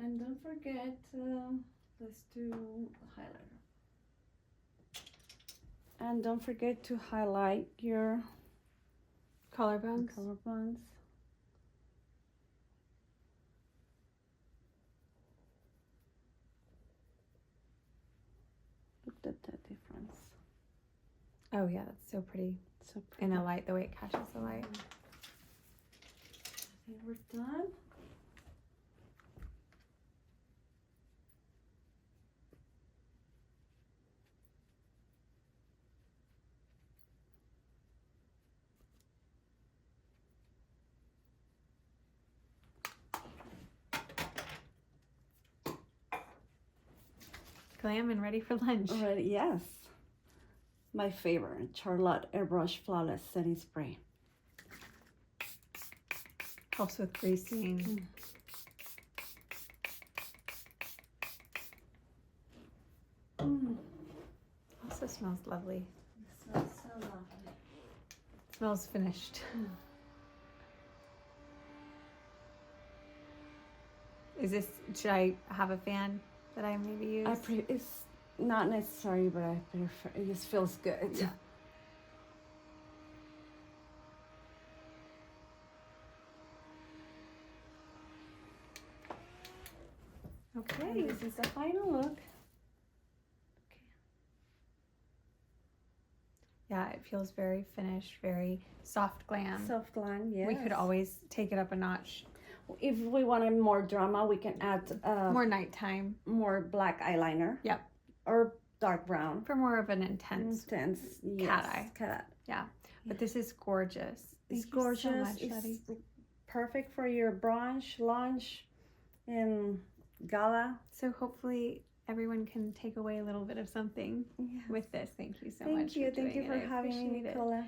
And don't forget, let's do highlighter. And don't forget to highlight your Collarbones. collarbones. Look at that difference. Oh yeah, that's so pretty. So pretty. In the light, the way it catches the light. I think we're done. Glam and ready for lunch. Already, yes. My favorite, Charlotte Airbrush Flawless Setting Spray. Helps with greasing. Also smells lovely. It smells so lovely. Smells finished. Is this, should I have a fan that I maybe use? It's not necessary, but I prefer, it just feels good. Yeah. Okay. And this is the final look. Yeah, it feels very finished, very soft glam. Soft glam, yes. We could always take it up a notch. If we wanted more drama, we can add More nighttime. more black eyeliner. Yep. Or dark brown. For more of an intense Yes. cat eye. Cat eye. Yeah. But this is gorgeous. It's Thank you gorgeous. so much, It's Letty. perfect for your brunch, lunch, and gala. So hopefully everyone can take away a little bit of something with this. Thank you so much. Thank you. For doing Thank you for it. I having me, appreciate it. Nicola.